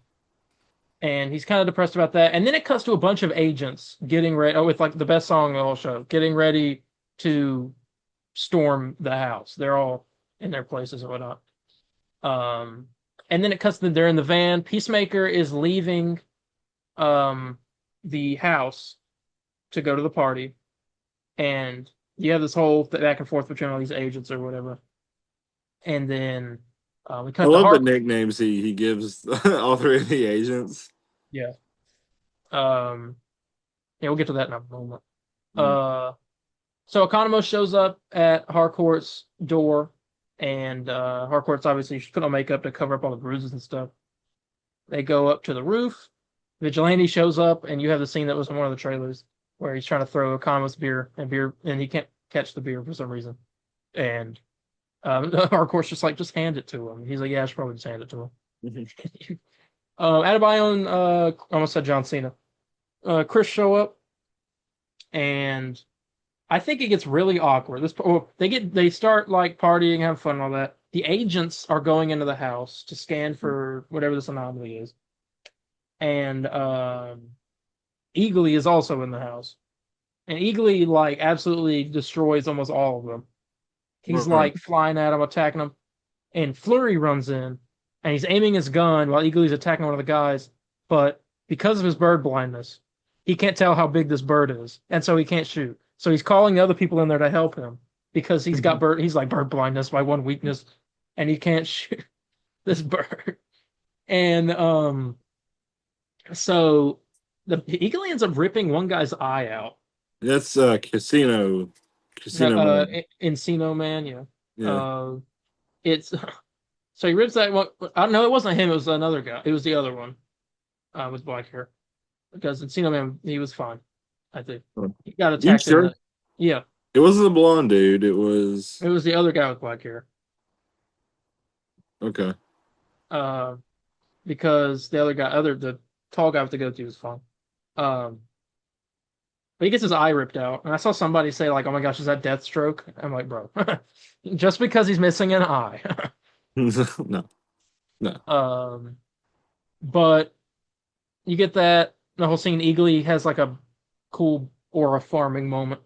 And he's kind of depressed about that. And then it cuts to a bunch of agents getting ready. Oh, with like the best song of the whole show, getting ready to storm the house. They're all in their places and whatnot. Um, and then it cuts to they're in the van. Peacemaker is leaving um the house to go to the party, and you have this whole back and forth between all these agents or whatever. And then we I cut to love the Hark. nicknames he gives all three of the agents. Yeah. Um. Yeah, we'll get to that in a moment. Mm. So Economos shows up at Harcourt's door, and Harcourt's obviously put on makeup to cover up all the bruises and stuff. They go up to the roof. Vigilante shows up, and you have the scene that was in one of the trailers where he's trying to throw Economos beer, and he can't catch the beer for some reason. And Harcourt's just like, just hand it to him. He's like, yeah, I should probably just hand it to him. Adebayo almost said John Cena. Chris show up, and I think it gets really awkward. They start like partying, have fun, and all that. The agents are going into the house to scan for whatever this anomaly is, and Eagly is also in the house, and Eagly like absolutely destroys almost all of them. He's Right. like flying at them, attacking them, and Flurry runs in, and he's aiming his gun while Eagly's attacking one of the guys. But because of his bird blindness, he can't tell how big this bird is, and so he can't shoot. So he's calling the other people in there to help him because he's got bird. He's like bird blindness, my one weakness, and he can't shoot this bird. And so the Eagle ends up ripping one guy's eye out. That's Casino Man. Encino Man, yeah. Yeah. Uh, it's so he rips that one. I don't know. It wasn't him. It was another guy. It was the other one with black hair. Because Encino Man, he was fine. I think he got You attacked in sure? the. Yeah, It wasn't the blonde dude. It was it was the other guy with black hair. okay. Uh, because the tall guy with the goatee was fine. Um, but he gets his eye ripped out, and I saw somebody say like, "Oh my gosh, is that Deathstroke?" I'm like, bro, just because he's missing an eye. No, no. um, but you get that the whole scene. Eagly has like a cool aura farming moment,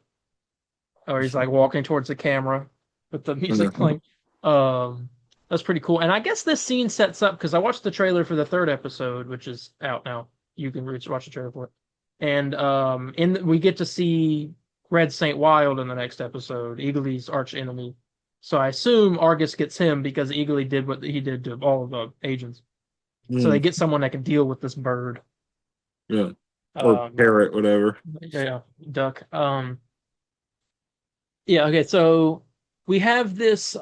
or he's like walking towards the camera with the music playing. Um, that's pretty cool. And I guess this scene sets up because I watched the trailer for the third episode, which is out now. You can watch the trailer for it. And we get to see Red Saint Wild in the next episode, Eagly's arch enemy. So I assume Argus gets him because Eagly did what he did to all of the agents. So they Mm, get someone that can deal with this bird. yeah. Or Um, parrot, whatever. yeah, duck. Yeah, okay, so we have this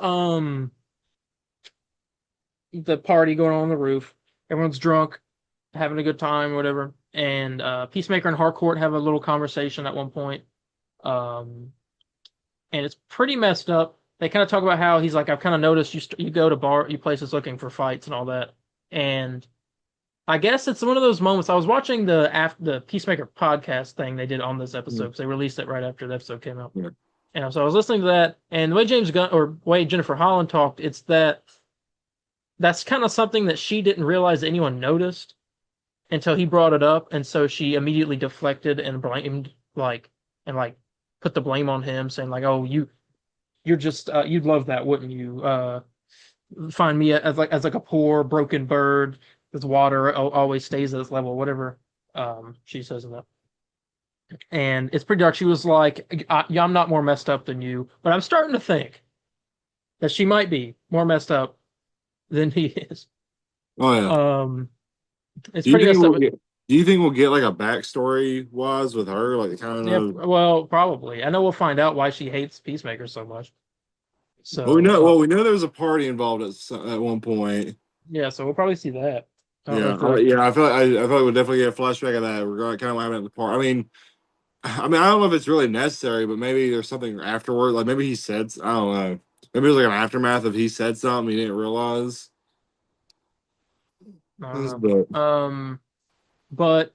the party going on the roof. Everyone's drunk, having a good time, whatever. And Peacemaker and Harcourt have a little conversation at one point. Um, and it's pretty messed up. They kind of talk about how he's like, I've kind of noticed you go to you places looking for fights and all that, and I guess it's one of those moments. I was watching the Peacemaker podcast thing they did on this episode Mm, because they released it right after the episode came out, yeah. and so I was listening to that, and the way James Gunn or way Jennifer Holland talked, it's that's kind of something that she didn't realize anyone noticed until he brought it up, and so she immediately deflected and blamed like put the blame on him, saying like, "Oh, you're just you'd love that, wouldn't you? Find me as like a poor broken bird. This water always stays at this level, whatever." She says in that, and it's pretty dark. She was like, "Yeah, I'm not more messed up than you, but I'm starting to think that she might be more messed up than he is." Oh yeah. Um, it's Do you pretty think messed up. we'll get? Do you think we'll get like a backstory wise with her, like kind Yeah, of? well, probably. I know we'll find out why she hates Peacemaker so much. Well, we So, know. Well, we know there was a party involved at one point. yeah, so we'll probably see that. I don't know Yeah, if the yeah. I feel like we'll definitely get a flashback of that. Regarding kind of what happened at the party. I mean, I don't know if it's really necessary, but maybe there's something afterward. Like maybe he said, I don't know. Maybe it was like an aftermath of he said something he didn't realize. I don't But know. But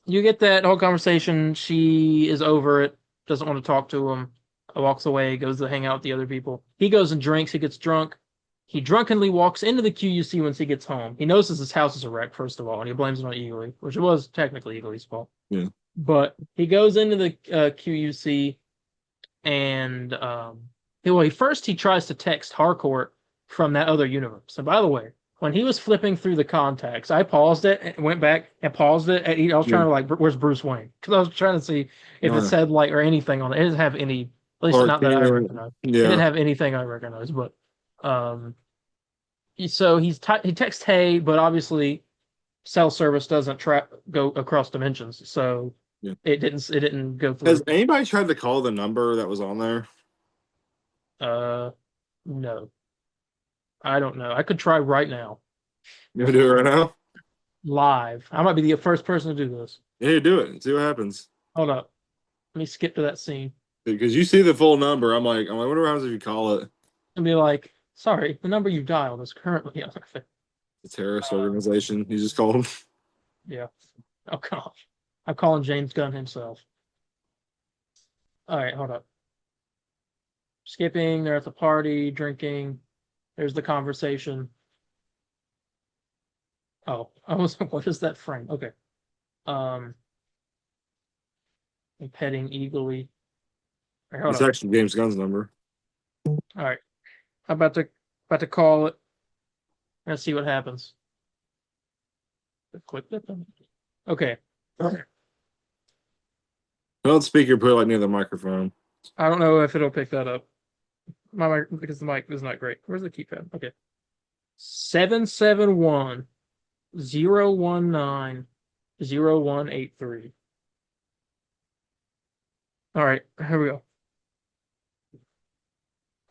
you get that whole conversation. She is over it, doesn't want to talk to him, walks away, goes to hang out with the other people. He goes and drinks, he gets drunk. He drunkenly walks into the QUC once he gets home. He notices his house is a wreck, first of all, and he blames it on Eagly, which it was technically Eagly's fault. yeah, But he goes into the QUC and he tries to text Harcourt from that other universe. And by the way, when he was flipping through the contacts, I paused it and went back and paused it. I was yeah. trying to like, where's Bruce Wayne? Because I was trying to see if it Uh, said like or anything on it. It didn't have any, at least Clark not that I Kent, recognize. It didn't yeah. have anything I recognize. But um, so he texts Hey, but obviously cell service doesn't go across dimensions, so Yeah. it didn't go Has through. anybody tried to call the number that was on there? Uh, no. I don't know. I could try right now, You gonna do it right now? live. I might be the first person to do this. Yeah, do it. See what happens. Hold up. Let me skip to that scene Because you see the full number. I wonder what happens if you call it and be like, "Sorry, the number you dialed is currently unavailable." a terrorist Uh, organization. You just called them. yeah. Oh gosh, I'm calling James Gunn himself. All right, hold up. Skipping. They're at the party, drinking. There's the conversation. Oh, I was. What is that frame? Okay. Um, and petting eagerly. All right, hold It's up. actually James Gunn's number. All right. I'm about to call it. Let's see what happens. Click that. Okay. Don't speaker, put it like near the microphone. I don't know if it'll pick that up. My mic because the mic is not great. Where's the keypad? Okay. 771-019-0183. All right, here we go.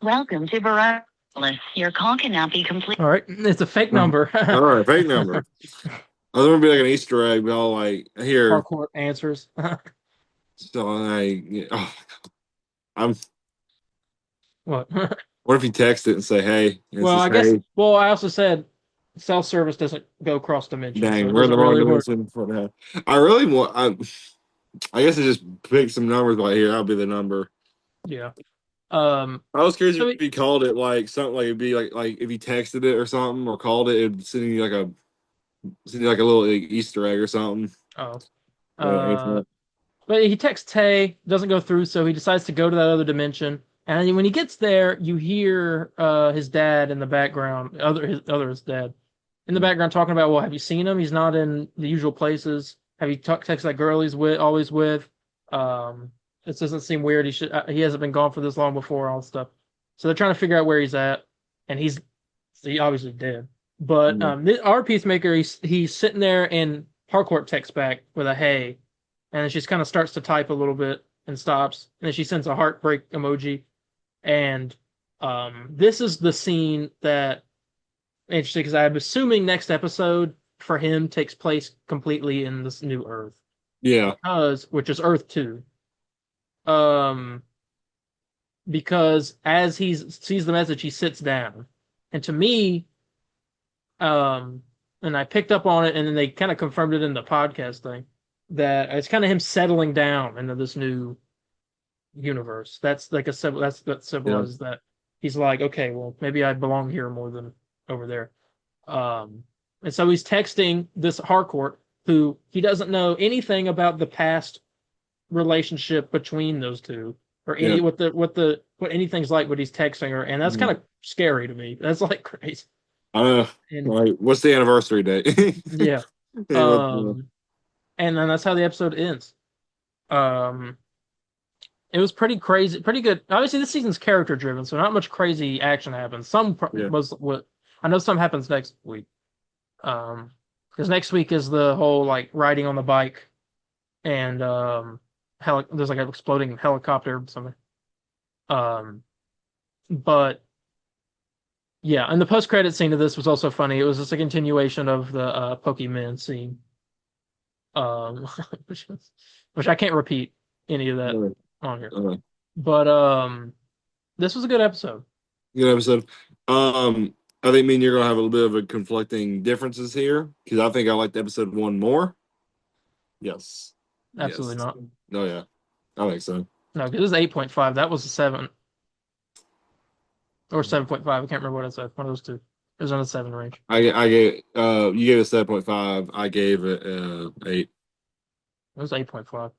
Welcome to Verizon. Your call cannot be complete. All right, it's a fake number. All right, fake number. I was gonna be like an Easter egg, but all like here. Harcourt answers. So oh, I'm. What? What if you text it and say, "Hey," and it Well, says, I guess. "Hey, Well, I also said cell service doesn't go cross dimensions, so dang, it we're in the doesn't wrong really work. dimension for that." I really want. I guess I just picked some numbers, but here that'll be the number. Yeah. I was curious So if you called it like something like it'd be like if you texted it or something or called it, it'd send you like a little like, Easter egg or something. oh. But But he texts Tay, doesn't go through, so he decides to go to that other dimension. And when he gets there, you hear his dad in the background, his dad in the background talking about, well, have you seen him? He's not in the usual places. Have you texted that girl he's always with? This doesn't seem weird. He hasn't been gone for this long before, all this stuff. So they're trying to figure out where he's at, and he obviously dead. But our peacemaker, he's sitting there, and Harcourt texts back with a hey, and then she just kind of starts to type a little bit and stops, and then she sends a heartbreak emoji. And this is the scene that interesting because I'm assuming next episode for him takes place completely in this new Earth yeah, because which is Earth 2. Um, because as he sees the message, he sits down, and to me, um, and I picked up on it, and then they kind of confirmed it in the podcast thing that it's kind of him settling down into this new universe. That's like that Yeah. symbolizes that he's like, okay, well, maybe I belong here more than over there. Um, and so he's texting this Harcourt, who he doesn't know anything about the past relationship between those two, or Yeah. any what anything's like. What he's texting her, and that's kind Mhm. of scary to me. That's like crazy. I know. And Like, what's the anniversary date? yeah, Hey, um, and then that's how the episode ends. Um, it was pretty crazy, pretty good. Obviously, this season's character driven, so not much crazy action happens. yeah. Was what I know. Some happens next week. Because next week is the whole like riding on the bike and there's like an exploding helicopter or something. Um, but yeah, and the post credit scene of this was also funny. It was just a continuation of the Pokemon scene, um, which which I can't repeat any of that Uh, on here. uh, But this was a good episode. Good episode. Um, I think me and you're gonna have a little bit of a conflicting differences here because I think I liked episode one more. Yes. Absolutely Yes. not. Oh yeah. I think so. No, because this is 8.5. That was a 7 or 7.5. I can't remember what I said. One of those two. It was in the 7 range. I gave you gave it 7.5. I gave it 8. It was 8.5.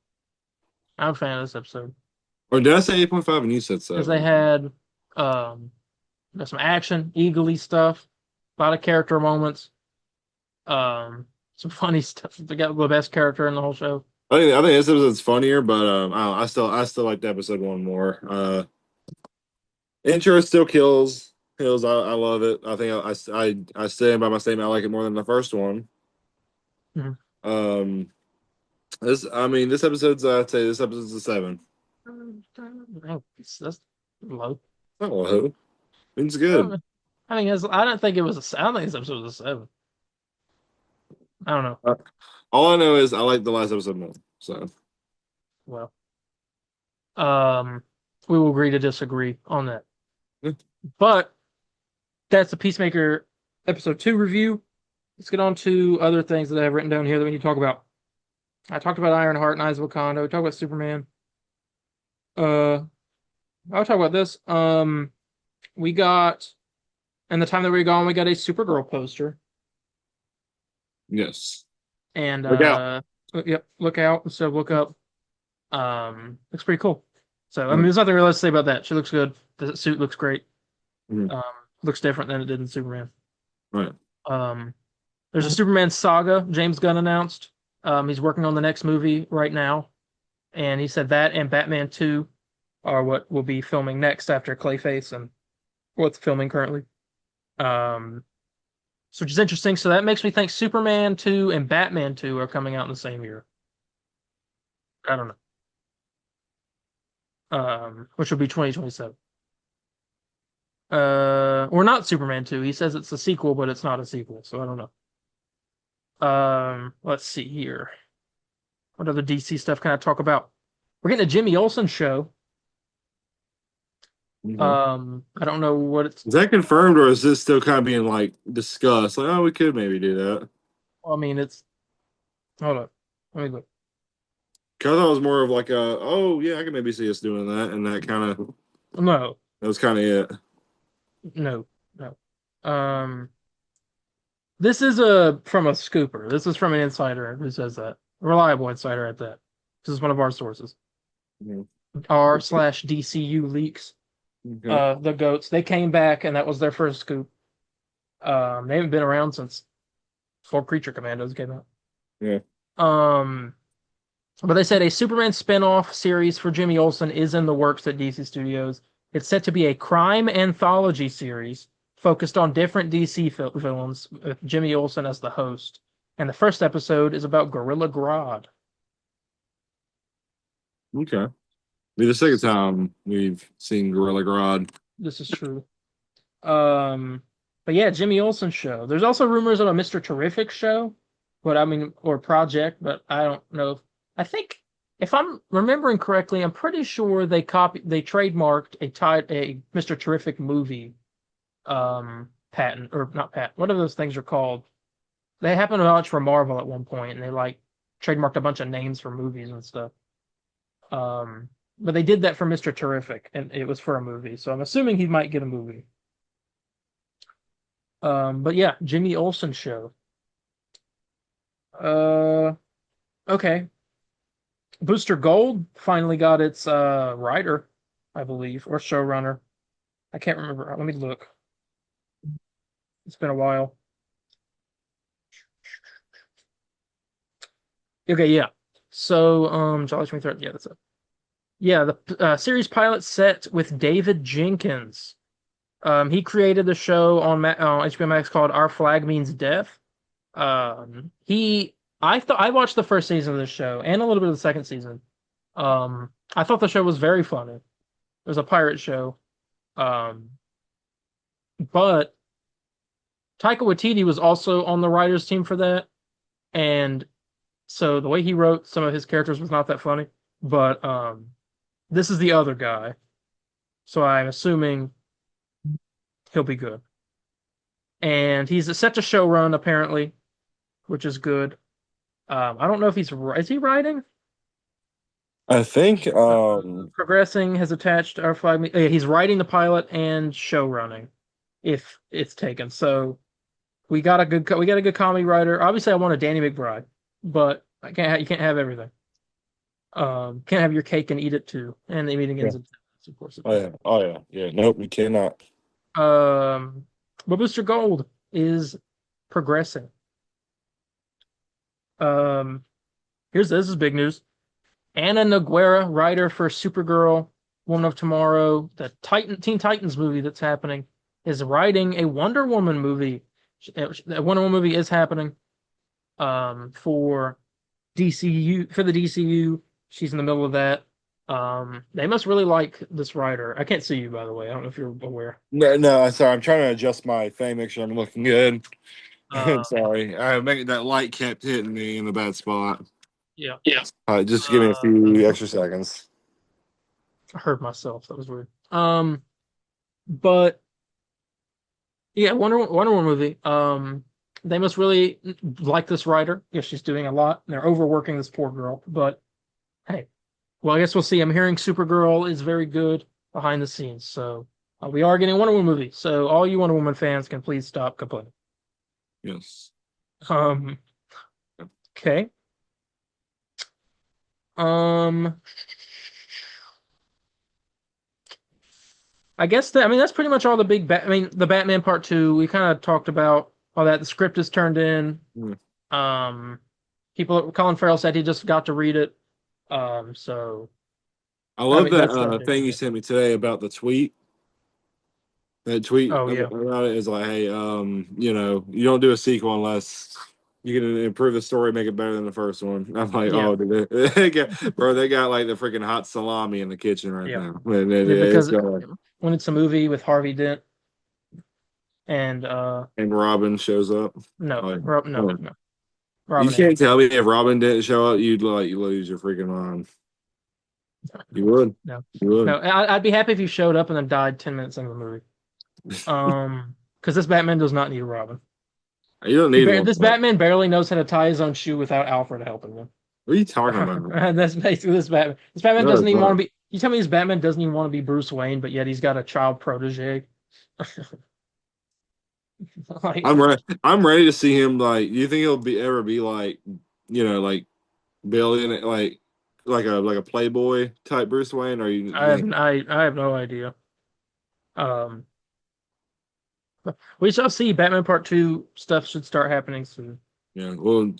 I'm a fan of this episode Or did I say 8.5 and you said because they 7? had um some action, eagerly stuff, a lot of character moments, some funny stuff. They got the best character in the whole show. I think this episode's funnier, but I still like the episode one more. Intro still kills. I love it. I think I stand by my statement. I like it more than the first one. Mhm. Um, this episode's I'd say this episode's a 7. Oh, that's low. Oh, it's good. I don't think it was I don't think this episode was a 7. I don't know. Uh, all I know is I like the last episode more. So Well, um, we will agree to disagree on that. yeah. But that's the Peacemaker episode 2 review. Let's get on to other things that I have written down here that we need to talk about. I talked about Ironheart and Eyes of Wakanda. We talked about Superman. Uh, I'll talk about this. We got, and the time that we were gone, we got a Supergirl poster, Yes. and Look out. yep, look out instead of look up. Looks pretty cool. So I mean, Mm, there's nothing really to say about that. She looks good. The suit looks great. mm, Um, looks different than it did in Superman. right. Um, there's a Superman saga James Gunn announced. He's working on the next movie right now, and he said that and Batman 2 are what will be filming next after Clayface and what's filming currently. Um, which is interesting. So that makes me think Superman 2 and Batman 2 are coming out in the same year. I don't know. Which would be 2027. Or not Superman 2. He says it's a sequel, but it's not a sequel, so I don't know. Let's see here. What other DC stuff can I talk about? We're getting a Jimmy Olsen show. Mhm. I don't know what it's. Is that confirmed or is this still kind of being like discussed? Like, oh, we could maybe do that. I mean, it's. Hold up. Let me look. Cause I thought it was more of like a, oh yeah, I can maybe see us doing that, and No, that was kind of it. no, no. This is a from a scooper. This is from an insider who says that. A reliable insider at that. This is one of our sources. Mhm. R/DCU leaks. Okay. The goats. They came back and that was their first scoop. They haven't been around since before Creature Commandos came out. Yeah. Um, but they said a Superman spin-off series for Jimmy Olsen is in the works at DC Studios. It's set to be a crime anthology series focused on different DC villains with Jimmy Olsen as the host. And the first episode is about Gorilla Grodd. Okay. Be the second time we've seen Gorilla Grodd. This is true. But yeah, Jimmy Olsen show. There's also rumors of a Mr. Terrific show, but I mean, or project, but I don't know. I think if I'm remembering correctly, I'm pretty sure they trademarked a Mr. Terrific movie patent, or not patent, whatever those things are called. They happened to launch for Marvel at one point, and they like trademarked a bunch of names for movies and stuff. But they did that for Mr. Terrific, and it was for a movie, so I'm assuming he might get a movie. But yeah, Jimmy Olsen show. Uh, okay. Booster Gold finally got its writer, I believe, or showrunner. I can't remember. Let me look. It's been a while. Okay, yeah. So, July 23rd. Yeah, that's it. Yeah, the series pilot set with David Jenkins. He created the show on HBO Max called Our Flag Means Death. I watched the first season of the show and a little bit of the second season. I thought the show was very funny. It was a pirate show. Um, but Taika Waititi was also on the writers team for that, and so the way he wrote some of his characters was not that funny. But this is the other guy, so I'm assuming he'll be good. And he's set to show run apparently, which is good. I don't know if is he writing? I think Progressing has attached our flag. Yeah, he's writing the pilot and show running, if it's taken. So we got a good comedy writer. Obviously, I want a Danny McBride, but you can't have everything. Can't have your cake and eat it too. And the meeting ends yeah. in 10 minutes, of course. Oh yeah. Nope, we cannot. But Booster Gold is progressing. Um, this is big news. Anna Noguera, writer for Supergirl, Woman of Tomorrow, the Teen Titans movie that's happening, is writing a Wonder Woman movie. A Wonder Woman movie is happening. For DCU for the DCU. She's in the middle of that. They must really like this writer. I can't see you, by the way. I don't know if you're aware. No, sorry. I'm trying to adjust my thing, make sure I'm looking good. Uh, Sorry, I make that light kept hitting me in the bad spot. yeah. Just give me a few extra seconds. I heard myself. That was weird. But yeah, Wonder Woman movie. They must really like this writer. Yeah, she's doing a lot. They're overworking this poor girl. But hey, well, I guess we'll see. I'm hearing Supergirl is very good behind the scenes. So we are getting a Wonder Woman movie. So all you Wonder Woman fans can please stop complaining. Yes. Um. Okay. Um. I guess that's pretty much all the the Batman Part 2, we kind of talked about all that. The script is turned in. Mm. Colin Farrell said he just got to read it. So I love that that's the thing you sent me today about the tweet. That tweet Oh yeah. about it is like, hey, you don't do a sequel unless you can improve the story, make it better than the first one. I'm like, Yeah. oh, dude, bro, they got like the freaking hot salami in the kitchen right Yeah. now. Because when it's a movie with Harvey Dent and and Robin shows up. no, Like, no. you Robin can't tell me if Robin didn't show up, you lose your freaking mind. You would. No. You would. No, I'd be happy if you showed up and then died 10 minutes into the movie. Because this Batman does not need a Robin. You don't need one. This Batman barely knows how to tie his own shoe without Alfred helping him. What are you talking about? That's basically this Batman. This Batman No, doesn't it's even not. want to be. You tell me this Batman doesn't even want to be Bruce Wayne, but yet he's got a child protege. Like, I'm ready to see him. Like, do you think he'll ever be like, like billion, like a Playboy type Bruce Wayne? Or you think? I have no idea. Um, we shall see. Batman Part 2 stuff should start happening soon. Yeah. Well,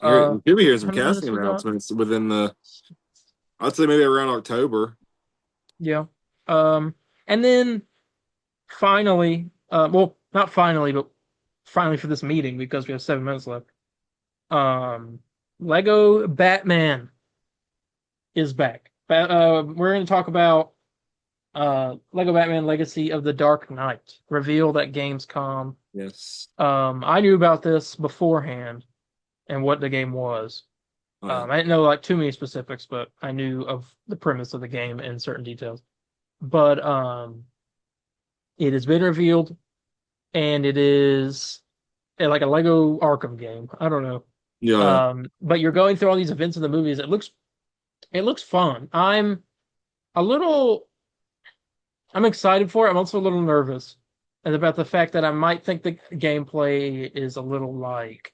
you'll be hearing some How many minutes casting we got? announcements within I'd say maybe around October. Yeah. And then finally, well, not finally, but finally for this meeting because we have 7 minutes left. Lego Batman is back. We're going to talk about Lego Batman Legacy of the Dark Knight, revealed at Gamescom. Yes. I knew about this beforehand and what the game was. Yeah. I didn't know like too many specifics, but I knew of the premise of the game and certain details. But it has been revealed, and it is like a Lego Arkham game. I don't know. Yeah. But you're going through all these events in the movies. It looks fun. A little I'm excited for it. I'm also a little nervous and about the fact that I might think the gameplay is a little like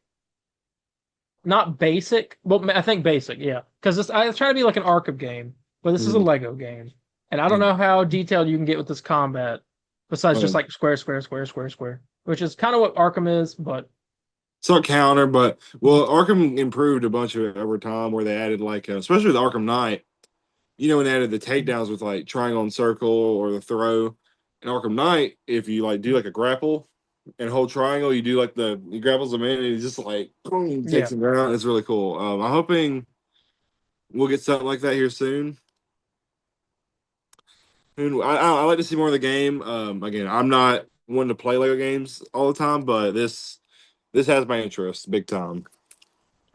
not basic. Well, I think basic, yeah. Because I was trying to be like an Arkham game, but this is a Mhm. Lego game, and I don't Yeah. know how detailed you can get with this combat, besides just Um, like square, square, square, square, square, which is kind of what Arkham is. But it's not counter, but well, Arkham improved a bunch of it over time where they added like, especially the Arkham Knight. When they added the takedowns with like triangle and circle or the throw. In Arkham Knight, if you like do like a grapple and hold triangle, you do like he grapples them in and he just like boom, yeah, takes them down. It's really cool. I'm hoping we'll get something like that here soon. And I like to see more of the game. Again, I'm not one to play Lego games all the time, but this has my interest big time.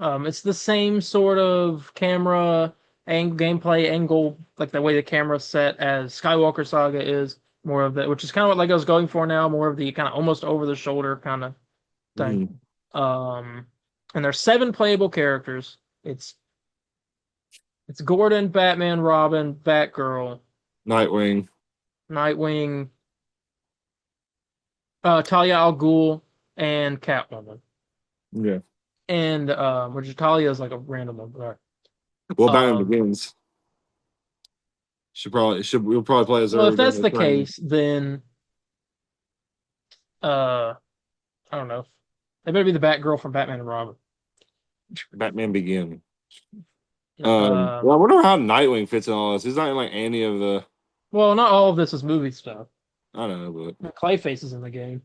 it's the same sort of camera and gameplay angle, like the way the camera's set as Skywalker Saga is. More of that, which is kind of what Lego's going for now, more of the kind of almost over the shoulder kind of thing. Mhm. Um, and there's 7 playable characters. It's Gordon, Batman, Robin, Batgirl, Nightwing. Nightwing, Talia al Ghul, and Catwoman. Yeah. And which Talia is like a random one. But, Well, Batman um, Begins. We'll probably play as well, her if that's again. the case, then uh, I don't know. They better be the Batgirl from Batman and Robin. Batman Begins. Um, Well, I wonder how Nightwing fits in all this. He's not in like any of the. well, not all of this is movie stuff. I don't know, but Clayface is in the game.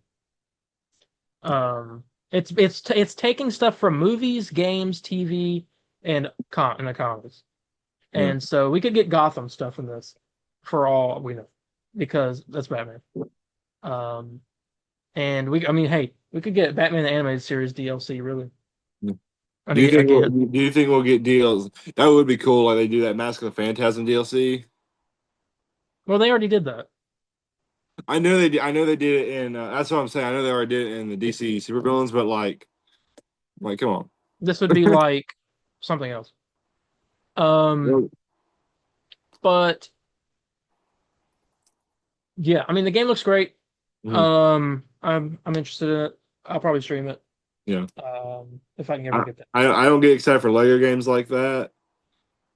It's taking stuff from movies, games, TV, and the comics. yeah. And so we could get Gotham stuff in this for all we know, because that's Batman. Um, and I mean, hey, we could get Batman the Animated Series DLC, really. I Do you mean, think again, we'll get deals? That would be cool. Like they do that Mask of the Phantasm DLC. well, they already did that. I know they did. I know they did it in. That's what I'm saying. I know they already did it in the DC supervillains, but come on. This would be like something else. Um, Well, but yeah, I mean, the game looks great. mhm, I'm interested in it. I'll probably stream it. yeah. If I can ever get that. I don't get excited for Lego games like that.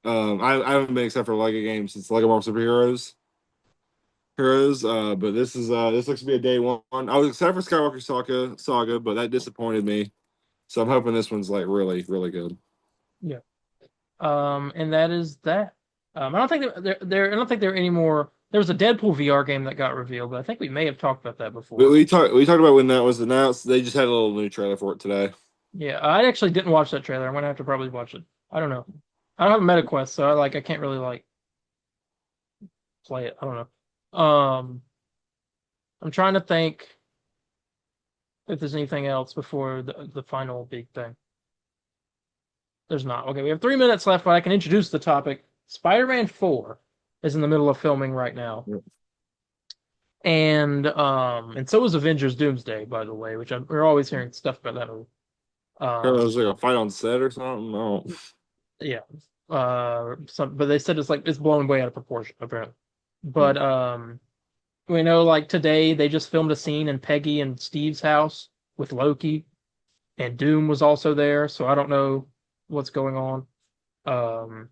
I haven't been excited for Lego games since Lego Marvel Superheroes. But this looks to be a day one. I was excited for Skywalker Saga, but that disappointed me. So I'm hoping this one's like really, really good. Yeah. And that is that. I don't think I don't think there are any more. There was a Deadpool VR game that got revealed, but I think we may have talked about that But before. we talked about when that was announced. They just had a little new trailer for it today. Yeah, I actually didn't watch that trailer. I'm gonna have to probably watch it. I don't know. I don't have a MetaQuest, so I can't really like play it. I don't know. I'm trying to think if there's anything else before the final big thing. There's not. Okay, we have 3 minutes left, but I can introduce the topic. Spider-Man 4 is in the middle of filming right now. Yep. And so is Avengers Doomsday, by the way, we're always hearing stuff about that movie. It Um, was like a fight on set or something. Oh, yeah. But they said it's blown way out of proportion, apparently. But we know like today they just filmed a scene in Peggy and Steve's house with Loki, and Doom was also there, so I don't know what's going on. Um,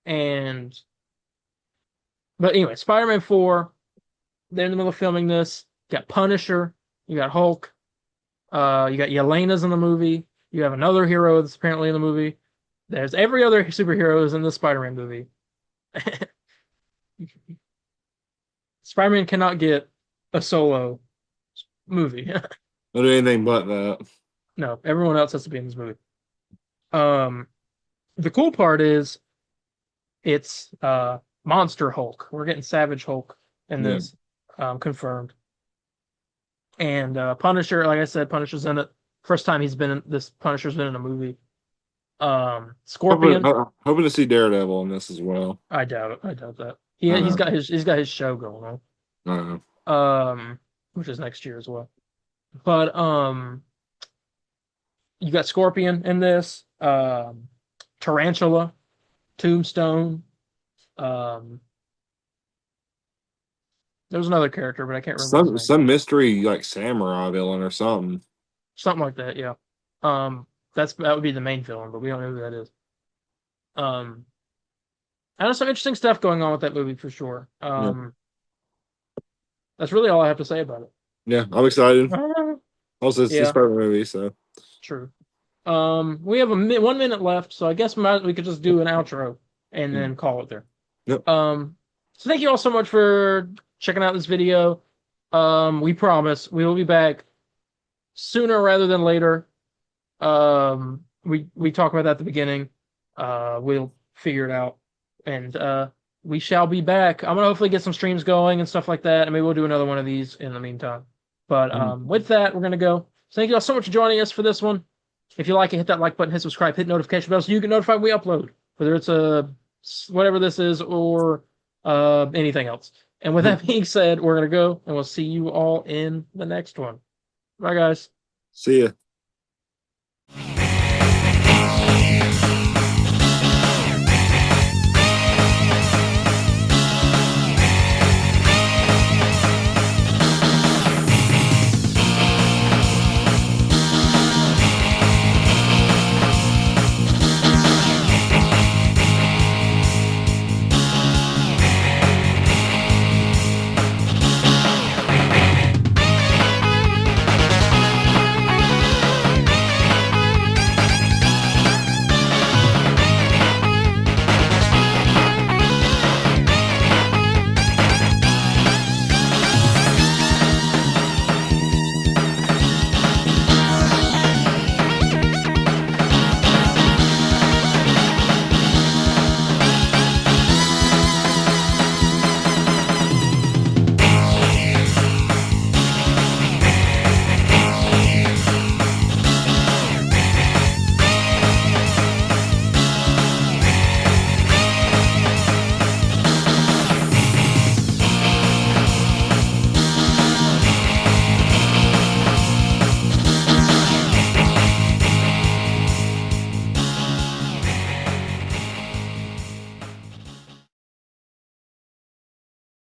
and but anyway, Spider-Man 4, they're in the middle of filming this. You got Punisher, you got Hulk, you got Yelena's in the movie. You have another hero that's apparently in the movie. There's every other superhero is in the Spider-Man movie. Spider-Man cannot get a solo movie. don't do anything but that. No, everyone else has to be in this movie. Um, the cool part is it's Monster Hulk. We're getting Savage Hulk in Yeah. this, confirmed. And Punisher, like I said, Punisher's in it. First time Punisher's been in a movie. Hoping, Scorpion. hoping to see Daredevil in this as well. I doubt it. I doubt that. I He's know. got his show going I know. on. Which is next year as well. But you got Scorpion in this. Tarantula, Tombstone. Um, there was another character, but I can't remember his name. Some mystery like samurai villain or something. Something like that, yeah. That would be the main villain, but we don't know who that is. Um, and there's some interesting stuff going on with that movie for sure. Yeah. That's really all I have to say about it. Yeah, I'm excited. Also, it's his Yeah, favorite movie, so true. We have 1 minute left, so I guess we could just do an outro and then call it there. yep. So thank you all so much for checking out this video. We promise we will be back sooner rather than later. We talk about that at the beginning. We'll figure it out, and we shall be back. I'm gonna hopefully get some streams going and stuff like that, and maybe we'll do another one of these in the meantime. But with that, we're gonna go. So thank you all so much for joining us for this one. If you like it, hit that like button, hit subscribe, hit notification bell so you get notified when we upload, whether it's whatever this is or anything else. And with that being said, we're gonna go, and we'll see you all in the next one. Bye, guys. See ya.